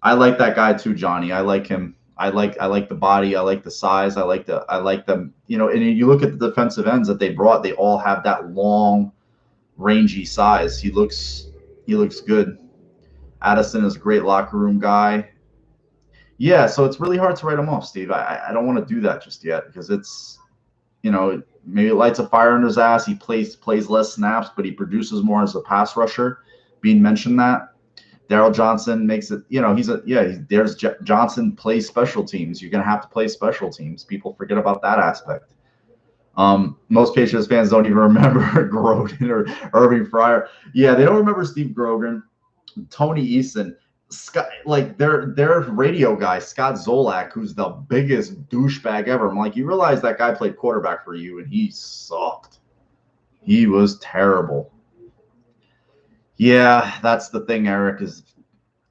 I like that guy too, Johnny. I like him. I like the body. I like the size. I like them. And you look at the defensive ends that they brought, they all have that long, rangy size. He looks good. Addison is a great locker room guy. Yeah, so it's really hard to write him off, Steve. I don't want to do that just yet, because it's, maybe it lights a fire in his ass. He plays less snaps, but he produces more as a pass rusher. Bean mentioned that. Daryl Johnson makes it, Johnson plays special teams. You're going to have to play special teams. People forget about that aspect. Most Patriots fans don't even remember Grogan or Irving Fryer. Yeah, they don't remember Steve Grogan, Tony Eason, Scott, their radio guy, Scott Zolak, who's the biggest douchebag ever. I'm like, you realize that guy played quarterback for you, and he sucked. He was terrible. Yeah, that's the thing, Eric, is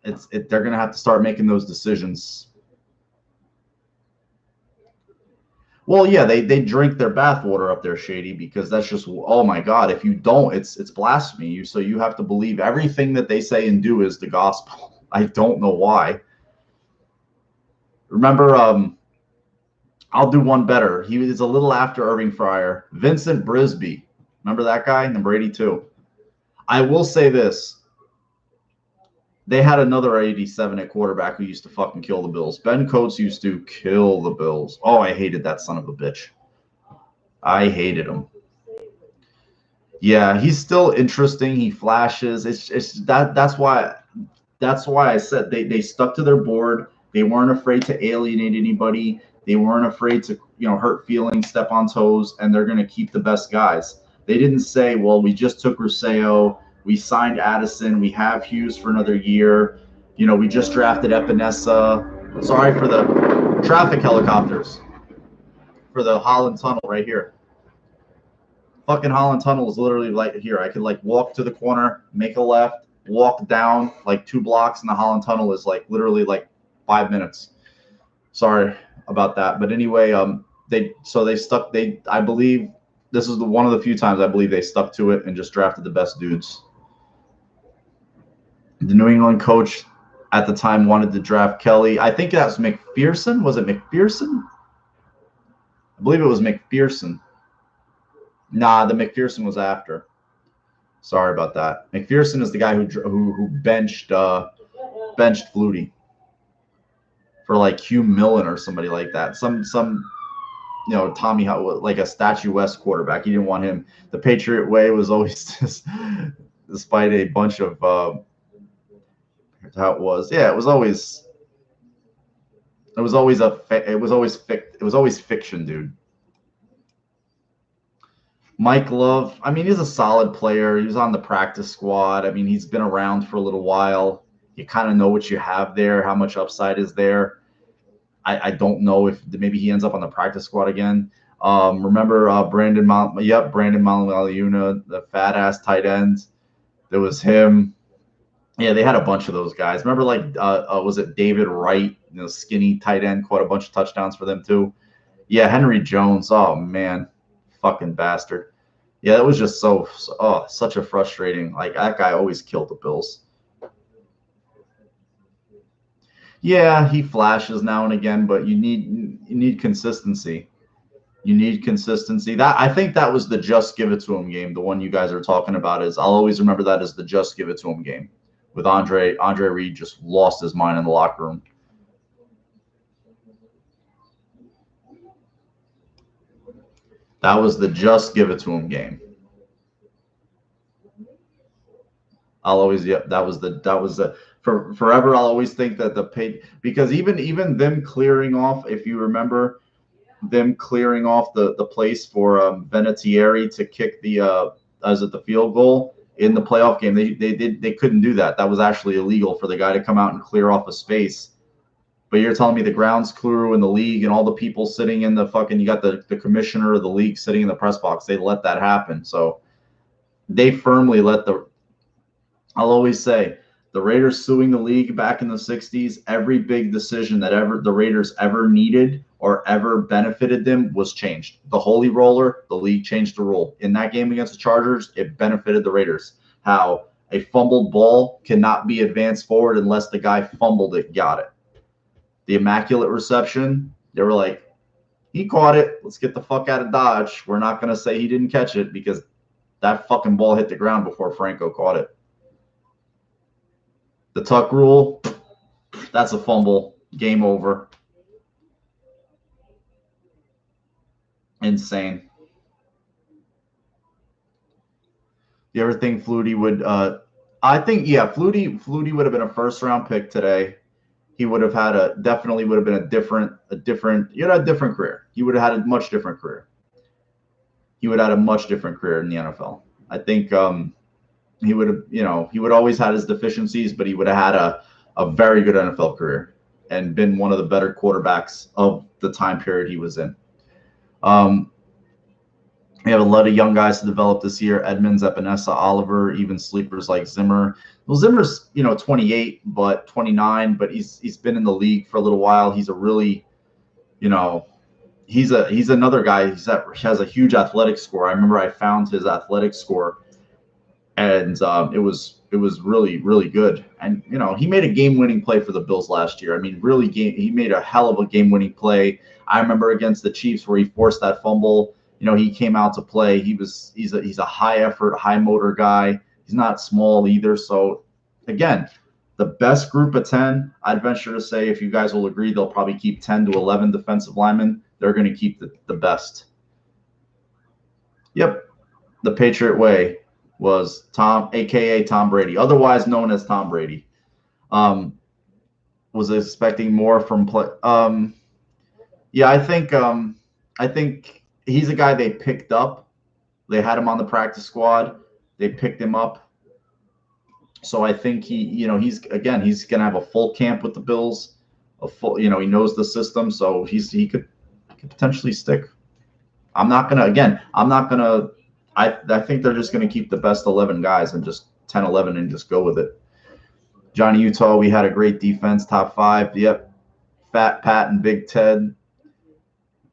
they're going to have to start making those decisions. Well, yeah, they drink their bathwater up there, Shady, because that's just, oh my God, if you don't, it's blasphemy. So you have to believe everything that they say and do is the gospel. I don't know why. Remember, I'll do one better. He was a little after Irving Fryer. Vincent Brisby. Remember that guy? Number 82. I will say this. they had another 87 at quarterback who used to fucking kill the Bills. Ben Coates used to kill the Bills. Oh, I hated that son of a bitch. I hated him. Yeah, he's still interesting. He flashes. It's that's why I said they stuck to their board. They weren't afraid to alienate anybody. They weren't afraid to, hurt feelings, step on toes, and they're going to keep the best guys. They didn't say, well, we just took Rousseau, we signed Addison, we have Hughes for another year. We just drafted Epinesa. Sorry for the traffic helicopters for the Holland Tunnel right here. Fucking Holland Tunnel is literally like here. I could walk to the corner, make a left, walk down like 2 blocks, and the Holland Tunnel is literally 5 minutes. Sorry about that, but anyway, I believe this is one of the few times I believe they stuck to it and just drafted the best dudes. The New England coach at the time wanted to draft Kelly. I think that was McPherson. Was it McPherson? I believe it was McPherson. Nah, the McPherson was after. Sorry about that. McPherson is the guy who benched Flutie for Hugh Millen or somebody like that. Some Tommy, like a Statue West quarterback. He didn't want him. The Patriot way was always just, despite a bunch of how it was. Yeah, it was always fiction, dude. Mike Love, I mean, he's a solid player. He was on the practice squad. I mean, he's been around for a little while. You kind of know what you have there, how much upside is there. I don't know if maybe he ends up on the practice squad again. Remember Brandon Maluuna, the fat-ass tight end? There was him. Yeah, they had a bunch of those guys. Remember, was it David Wright, skinny tight end, caught a bunch of touchdowns for them too? Yeah, Henry Jones. Oh, man. Fucking bastard. Yeah, it was just such a frustrating. That guy always killed the Bills. Yeah, he flashes now and again, but you need consistency. You need consistency. That I think that was the just give it to him game. The one you guys are talking about is I'll always remember that as the just give it to him game with Andre Reed just lost his mind in the locker room. That was the just give it to him game. That was the for forever. I'll always think that because even them clearing off, if you remember, them clearing off the place for Vinatieri to kick the field goal in the playoff game, they couldn't do that. That was actually illegal for the guy to come out and clear off a space. But you're telling me the grounds crew and the league and all the people sitting in the fucking, you got the commissioner of the league sitting in the press box, they let that happen. So they firmly I'll always say, the Raiders suing the league back in the 60s, every big decision that the Raiders ever needed or ever benefited them was changed. The holy roller, the league changed the rule. In that game against the Chargers, it benefited the Raiders. How a fumbled ball cannot be advanced forward unless the guy fumbled it, got it. The immaculate reception, they were like, he caught it. Let's get the fuck out of Dodge. We're not going to say he didn't catch it because that fucking ball hit the ground before Franco caught it. The tuck rule, that's a fumble. Game over. Insane. You ever think Flutie would I think, yeah, Flutie would have been a first-round pick today. He would have had definitely would have been a different career. He would have had a much different career. He would have had a much different career in the NFL. I think he would have, he would always had his deficiencies, but he would have had a very good NFL career and been one of the better quarterbacks of the time period he was in. We have a lot of young guys to develop this year. Edmonds, Epinesa, Oliver, even sleepers like Zimmer. Well, Zimmer's, 28, but 29, but he's been in the league for a little while. He's a really, he's another guy who has a huge athletic score. I remember I found his athletic score, and it was really, really good. And, he made a game-winning play for the Bills last year. I mean, really, he made a hell of a game-winning play. I remember against the Chiefs where he forced that fumble. He came out to play. He's a high effort, high motor guy. He's not small either. So again, the best group of 10, I'd venture to say, if you guys will agree, they'll probably keep 10 to 11 defensive linemen. They're going to keep the best. Yep. The Patriot Way was Tom, a.k.a. Tom Brady, otherwise known as Tom Brady. Was expecting more from play. Yeah, I think he's a guy they picked up. They had him on the practice squad. They picked him up. So I think he's going to have a full camp with the Bills, a full, he knows the system, so he could potentially stick. I think they're just going to keep the best 11 guys and just 10, 11 and just go with it. Johnny Utah, we had a great defense, top 5. Yep. Fat Pat and Big Ted.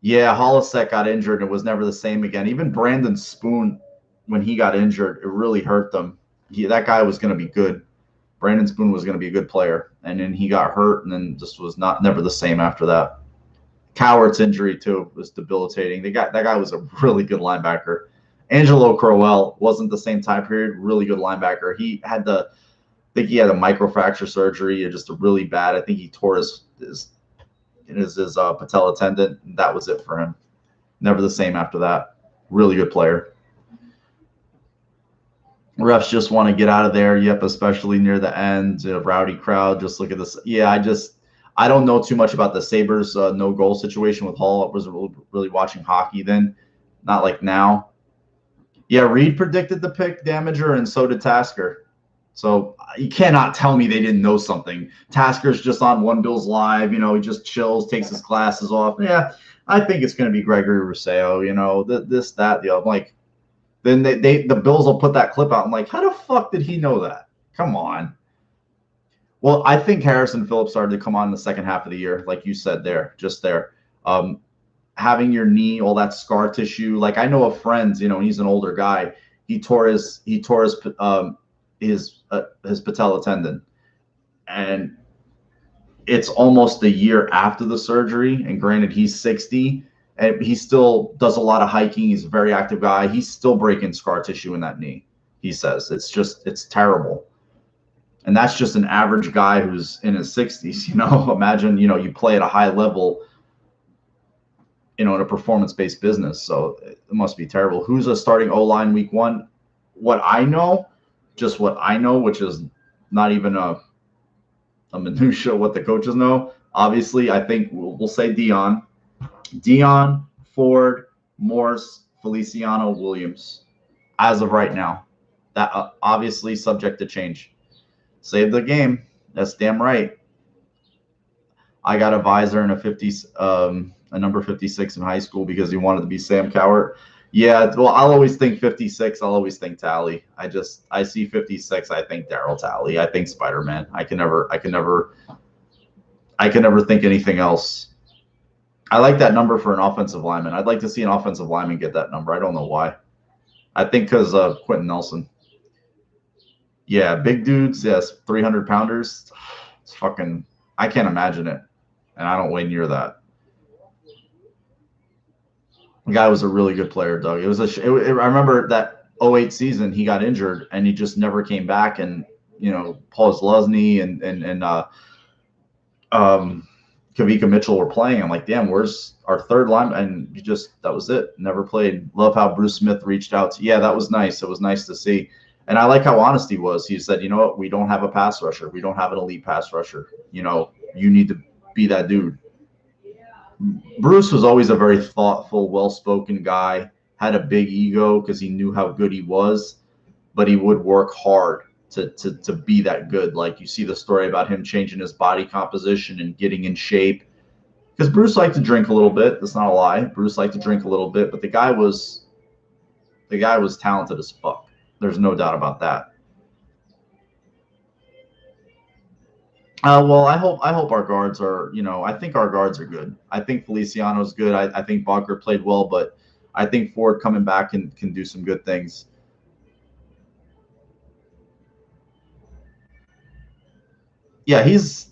Yeah, Holisek got injured. It was never the same again. Even Brandon Spoon, when he got injured, it really hurt them. That guy was going to be good. Brandon Spoon was going to be a good player, and then he got hurt, and then just was never the same after that. Coward's injury too was debilitating. That guy was a really good linebacker. Angelo Crowell wasn't the same time period. Really good linebacker. He had I think he had a microfracture surgery, just a really bad. I think he tore his patella tendon. That was it for him. Never the same after that. Really good player. Refs just want to get out of there. Yep, especially near the end. Rowdy crowd. Just look at this. Yeah, I don't know too much about the Sabres no goal situation with Hall. I was really watching hockey then, not like now. Yeah, Reed predicted the pick, Damager, and so did Tasker. So you cannot tell me they didn't know something. Tasker's just on One Bills Live. He just chills, takes his glasses off. Yeah, I think it's going to be Gregory Rousseau. This, that, the other. Like, then the Bills will put that clip out. I'm like, how the fuck did he know that? Come on. Well, I think Harrison Phillips started to come on in the second half of the year, like you said there, just there. Having your knee, all that scar tissue. Like, I know a friend, he's an older guy. He tore his patella tendon, and it's almost a year after the surgery. And granted, he's 60, and he still does a lot of hiking. He's a very active guy. He's still breaking scar tissue in that knee. He says it's terrible. And that's just an average guy who's in his 60s. Imagine, you play at a high level, in a performance-based business. So it must be terrible. Who's a starting O-line week 1? What I know, which is not even a minutia what the coaches know. Obviously, I think we'll say Dion, Ford, Morse, Feliciano, Williams, as of right now. That obviously subject to change. Save the game. That's damn right. I got a visor and a number 56 in high school because he wanted to be Sam Cowart. Yeah, well, I'll always think 56. I'll always think Tally. I see 56. I think Daryl Tally. I think Spider-Man. I can never think anything else. I like that number for an offensive lineman. I'd like to see an offensive lineman get that number. I don't know why. I think because of Quentin Nelson. Yeah, big dudes. Yes, 300-pounders. It's fucking. I can't imagine it, and I don't weigh near that. The guy was a really good player, Doug. I remember that 2008 season he got injured and he just never came back. And Paul Zluzny and Kavika Mitchell were playing. I'm like, damn, where's our third line? And that was it. Never played. Love how Bruce Smith reached out. Yeah, that was nice. It was nice to see. And I like how honest he was. He said, you know what? We don't have a pass rusher. We don't have an elite pass rusher. You need to be that dude. Bruce was always a very thoughtful, well-spoken guy, had a big ego because he knew how good he was, but he would work hard to be that good. Like, you see the story about him changing his body composition and getting in shape. Because Bruce liked to drink a little bit. That's not a lie. Bruce liked to drink a little bit, but the guy was talented as fuck. There's no doubt about that. Well, I hope our guards are, I think our guards are good. I think Feliciano's good. I think Bunker played well, but I think Ford coming back can do some good things. Yeah, he's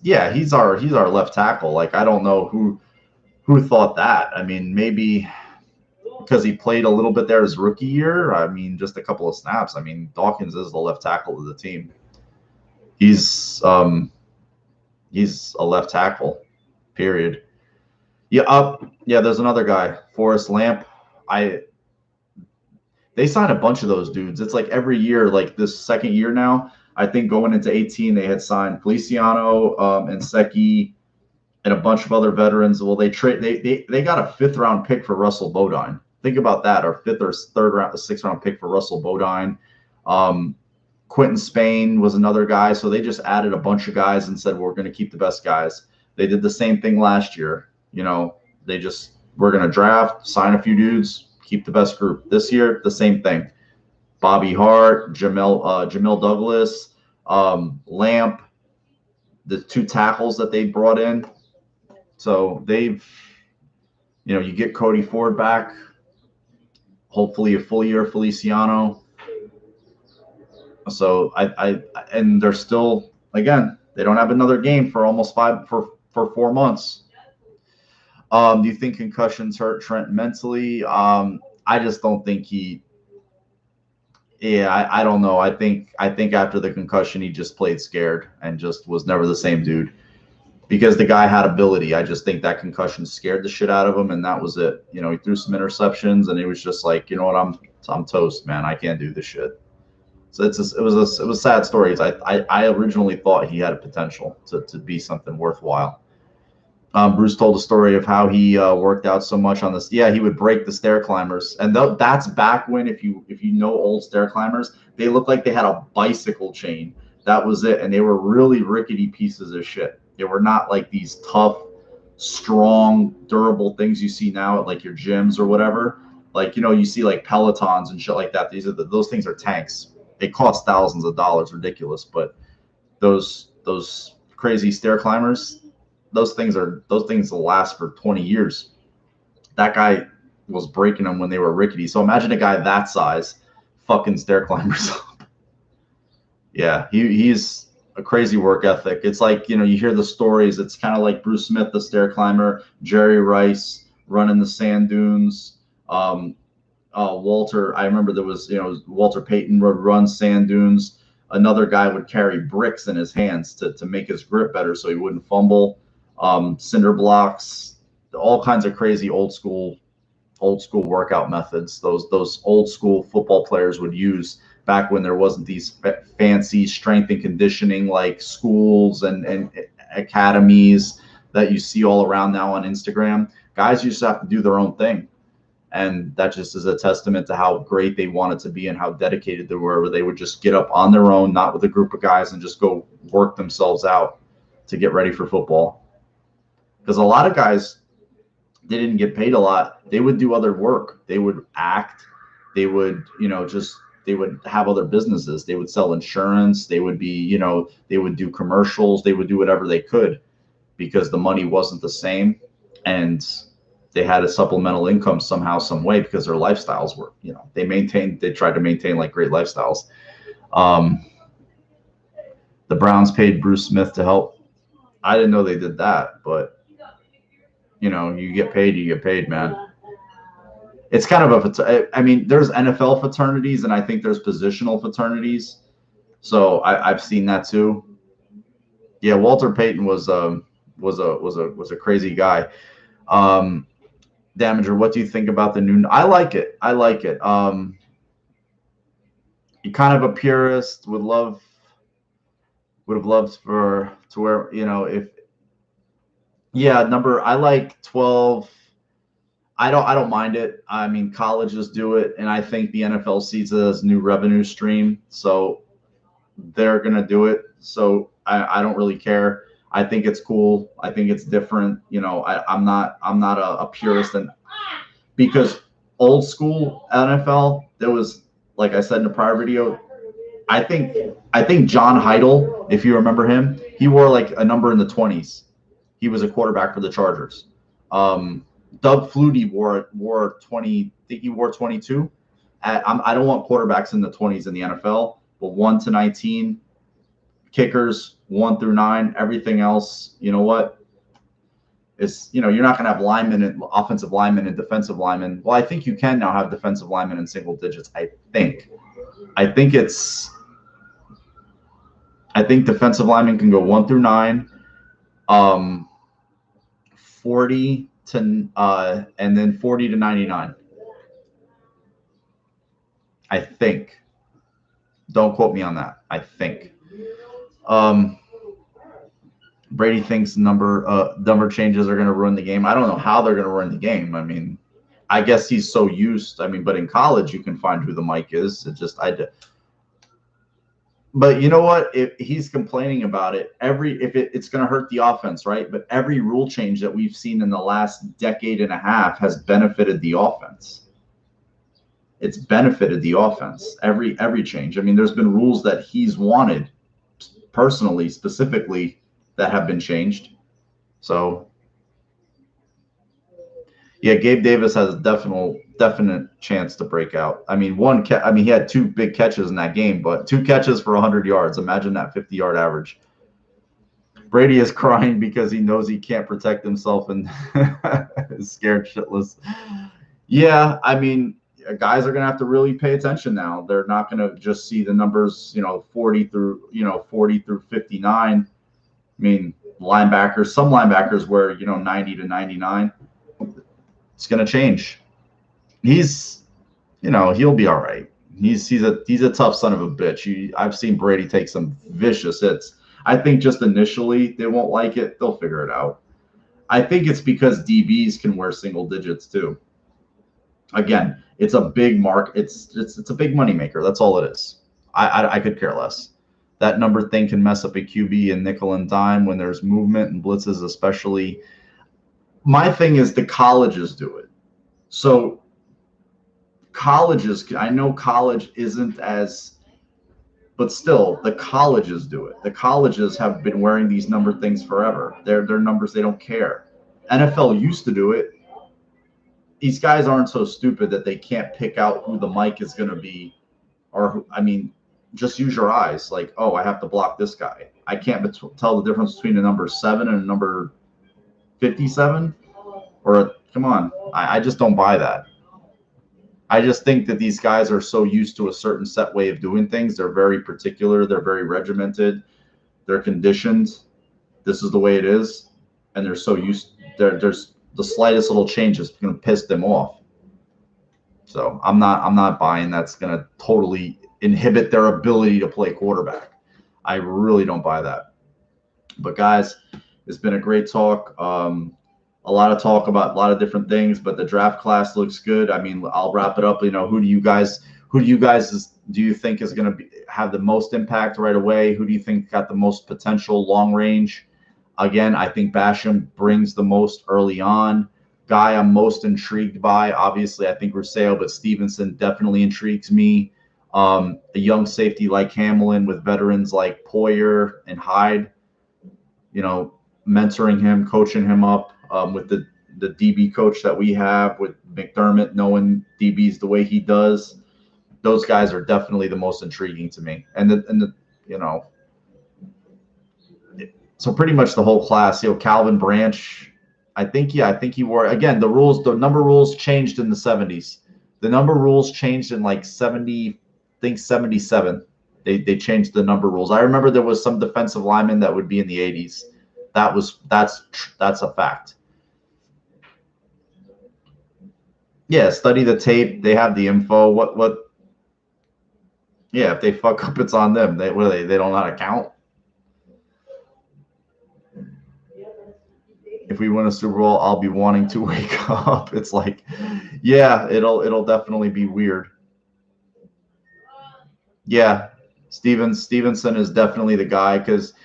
our left tackle. Like, I don't know who thought that. I mean, maybe because he played a little bit there his rookie year. I mean, just a couple of snaps. I mean, Dawkins is the left tackle of the team. He's a left tackle, period. Yeah, yeah, there's another guy, Forrest Lamp. I They signed a bunch of those dudes. It's like every year, like this second year now. I think going into 18, they had signed Feliciano, and Secchi, and a bunch of other veterans. Well, they got a 5th-round pick for Russell Bodine. Think about that, our 5th or 3rd round, 6th-round pick for Russell Bodine. Quentin Spain was another guy. So they just added a bunch of guys and said, we're going to keep the best guys. They did the same thing last year. We're going to draft, sign a few dudes, keep the best group. This year, the same thing. Bobby Hart, Jamil Douglas, Lamp, the 2 tackles that they brought in. So you get Cody Ford back, hopefully a full year Feliciano. So and they're still, again, they don't have another game for almost 4 months. Do you think concussions hurt Trent mentally? I just don't think I don't know. I think after the concussion, he just played scared and just was never the same dude, because the guy had ability. I just think that concussion scared the shit out of him, and that was it. He threw some interceptions, and he was just like, you know what, I'm toast, man. I can't do this shit. So it was sad stories. I originally thought he had a potential to be something worthwhile. Bruce told a story of how he worked out so much on this. Yeah, he would break the stair climbers, and that's back when, if you know old stair climbers, they looked like they had a bicycle chain. That was it, and they were really rickety pieces of shit. They were not like these tough, strong, durable things you see now at like your gyms or whatever. Like, you see like Pelotons and shit like that. Those things are tanks. They cost thousands of dollars, ridiculous. But those crazy stair climbers, those things will last for 20 years. That guy was breaking them when they were rickety. So imagine a guy that size fucking stair climbers up. Yeah, he's a crazy work ethic. It's like, you hear the stories. It's kind of like Bruce Smith, the stair climber, Jerry Rice running the sand dunes. Walter, I remember there was, Walter Payton would run sand dunes. Another guy would carry bricks in his hands to make his grip better so he wouldn't fumble. Cinder blocks, all kinds of crazy old school workout methods. Those old school football players would use back when there wasn't these fancy strength and conditioning like schools and academies that you see all around now on Instagram. Guys used to have to do their own thing. And that just is a testament to how great they wanted to be and how dedicated they were, where they would just get up on their own, not with a group of guys, and just go work themselves out to get ready for football. Because a lot of guys, they didn't get paid a lot. They would do other work. They would act. They would, they would have other businesses. They would sell insurance. They would be, they would do commercials. They would do whatever they could because the money wasn't the same. And they had a supplemental income somehow, some way, because their lifestyles were, they tried to maintain like great lifestyles. The Browns paid Bruce Smith to help. I didn't know they did that, but you get paid, man. It's kind of there's NFL fraternities, and I think there's positional fraternities. So I've seen that too. Yeah, Walter Payton was a crazy guy. Damager, what do you think about the new? I like it. You kind of a purist, would have loved to wear, if. Yeah, I like 12. I don't mind it. I mean, colleges do it, and I think the NFL sees it as a new revenue stream, so they're gonna do it. So I don't really care. I think it's cool. I think it's different. I'm not a purist, and because old school NFL, there was, like I said in a prior video, I think John Heidel, if you remember him, he wore like a number in the 20s. He was a quarterback for the Chargers. Doug Flutie wore 20. I think he wore 22. I don't want quarterbacks in the 20s in the NFL, but 1 to 19, kickers 1 through 9. Everything else, you know what? It's, you're not going to have linemen and offensive linemen and defensive linemen. Well, I think you can now have defensive linemen in single digits. I think I think defensive linemen can go 1 through 9, 40 to and then 40 to 99. I think. Don't quote me on that. I think. Brady thinks number changes are going to ruin the game. I don't know how they're going to ruin the game. I mean, I guess he's so used. I mean, but in college you can find who the Mike is. It just But you know what? If he's complaining about it, it's going to hurt the offense, right? But every rule change that we've seen in the last decade and a half has benefited the offense. It's benefited the offense. Every change. I mean, there's been rules that he's wanted personally, specifically, that have been changed. So, yeah, Gabe Davis has a definite chance to break out. I mean, he had 2 big catches in that game, but 2 catches for 100 yards. Imagine that 50-yard average. Brady is crying because he knows he can't protect himself and is scared shitless. Yeah, I mean, guys are going to have to really pay attention now. They're not going to just see the numbers, 40 through 59. I mean, some linebackers were, 90 to 99. It's going to change. He'll be all right. He's a tough son of a bitch. I've seen Brady take some vicious hits. I think just initially they won't like it. They'll figure it out. I think it's because DBs can wear single digits too. Again, it's a big mark. It's a big moneymaker. That's all it is. I could care less. That number thing can mess up a QB and nickel and dime when there's movement and blitzes, especially. My thing is the colleges do it. So colleges, I know college isn't as, but still, the colleges do it. The colleges have been wearing these number things forever. They're numbers. They don't care. NFL used to do it. These guys aren't so stupid that they can't pick out who the Mike is going to be, just use your eyes. Like, oh, I have to block this guy. I can't tell the difference between a number 7 and a number 57. Come on, I just don't buy that. I just think that these guys are so used to a certain set way of doing things. They're very particular. They're very regimented. They're conditioned. This is the way it is, and they're so used. There's the slightest little change is going to piss them off. So I'm not buying that's going to totally inhibit their ability to play quarterback. I really don't buy that. But guys, it's been a great talk. A lot of talk about a lot of different things, but the draft class looks good. I mean, I'll wrap it up. Who do you guys do you think is going to have the most impact right away? Who do you think got the most potential long range? Again, I think Basham brings the most early on. Guy I'm most intrigued by, obviously, I think Rousseau, but Stevenson definitely intrigues me. A young safety like Hamlin with veterans like Poyer and Hyde, mentoring him, coaching him up. With the DB coach that we have, with McDermott knowing DBs the way he does, those guys are definitely the most intriguing to me. So pretty much the whole class. Calvin Branch, I think he wore, again, the number rules changed in the 70s. The number rules changed in like 77. They changed the number rules. I remember there was some defensive lineman that would be in the 80s. That's a fact. Yeah, study the tape. They have the info. What? Yeah, if they fuck up, it's on them. They don't know how to count. If we win a Super Bowl, I'll be wanting to wake up. It's like, yeah, it'll definitely be weird. Yeah, Stevenson is definitely the guy, because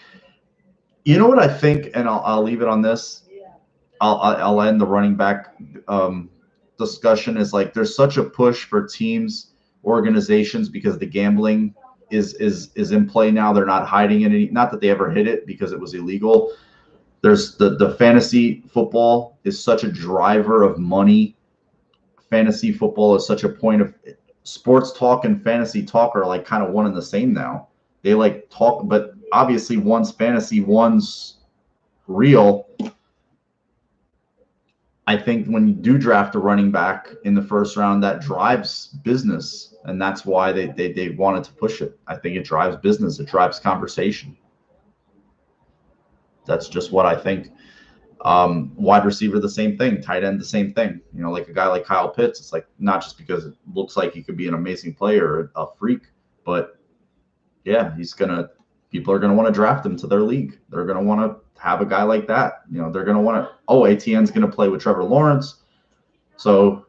you know what I think, and I'll leave it on this. I'll end the running back discussion is like there's such a push for teams, organizations, because the gambling is in play now. They're not hiding it. Not that they ever hid it because it was illegal. There's the fantasy football is such a driver of money. Fantasy football is such a point of sports talk and fantasy talk are like kind of one and the same now. They like talk, but obviously one's fantasy, one's real. I think when you do draft a running back in the first round, that drives business, and that's why they wanted to push it. I think it drives business. It drives conversation. That's just what I think. Wide receiver, the same thing. Tight end, the same thing. You know, like a guy like Kyle Pitts, it's like not just because it looks like he could be an amazing player, a freak, but yeah, people are gonna want to draft him to their league. They're gonna want to have a guy like that. You know, they're gonna want to. Oh, ATN's gonna play with Trevor Lawrence, so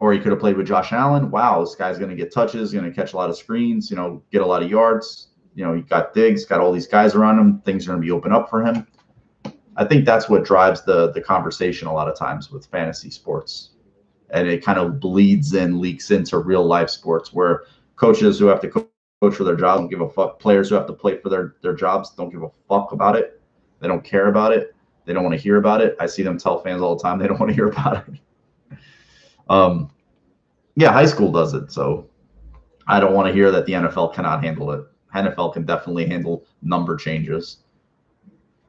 or he could have played with Josh Allen. Wow, this guy's gonna get touches, gonna catch a lot of screens. You know, get a lot of yards. You know, he got Diggs, got all these guys around him. Things are gonna be open up for him. I think that's what drives the conversation a lot of times with fantasy sports, and it kind of bleeds in, leaks into real life sports where coaches who have to coach for their jobs don't give a fuck. Players who have to play for their jobs don't give a fuck about it. They don't care about it. They don't want to hear about it. I see them tell fans all the time they don't want to hear about it. Yeah, high school does it, so I don't want to hear that the NFL cannot handle it. NFL can definitely handle number changes.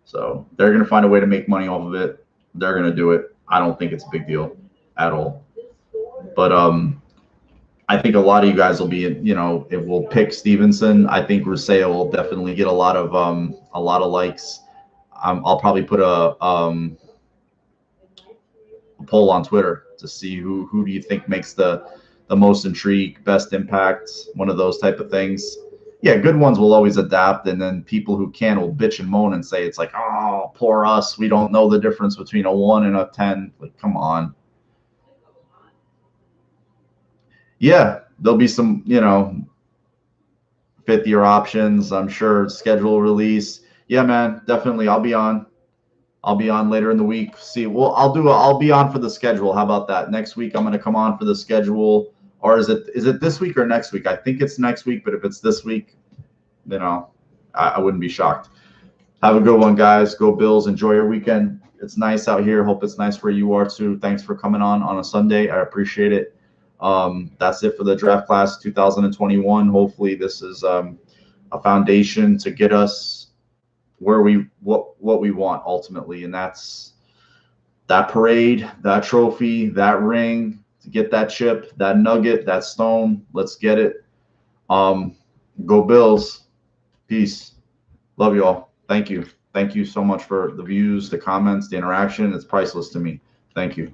So they're going to find a way to make money off of it. They're going to do it. I don't think it's a big deal at all. But I think a lot of you guys will be, you know, if we'll pick Stevenson, I think Rusea will definitely get a lot of likes. I'll probably put a poll on Twitter to see who do you think makes the most intrigue, best impact, one of those type of things. Yeah, good ones will always adapt, and then people who can will bitch and moan and say it's like, oh, poor us, we don't know the difference between a 1 and a 10. Like, come on. Yeah, there'll be some, you know, fifth-year options, I'm sure, schedule release. Yeah, man, definitely. I'll be on later in the week. See, well, I'll be on for the schedule. How about that? Next week I'm going to come on for the schedule. Or is it this week or next week? I think it's next week, but if it's this week, you know, I wouldn't be shocked. Have a good one, guys. Go Bills. Enjoy your weekend. It's nice out here. Hope it's nice where you are too. Thanks for coming on a Sunday. I appreciate it. That's it for the draft class 2021. Hopefully this is a foundation to get us where what we want ultimately, and that's that parade, that trophy, that ring, to get that chip, that nugget, that stone. Let's get it. Go Bills. Peace. Love you all. Thank you. Thank you so much for the views, the comments, the interaction. It's priceless to me. Thank you.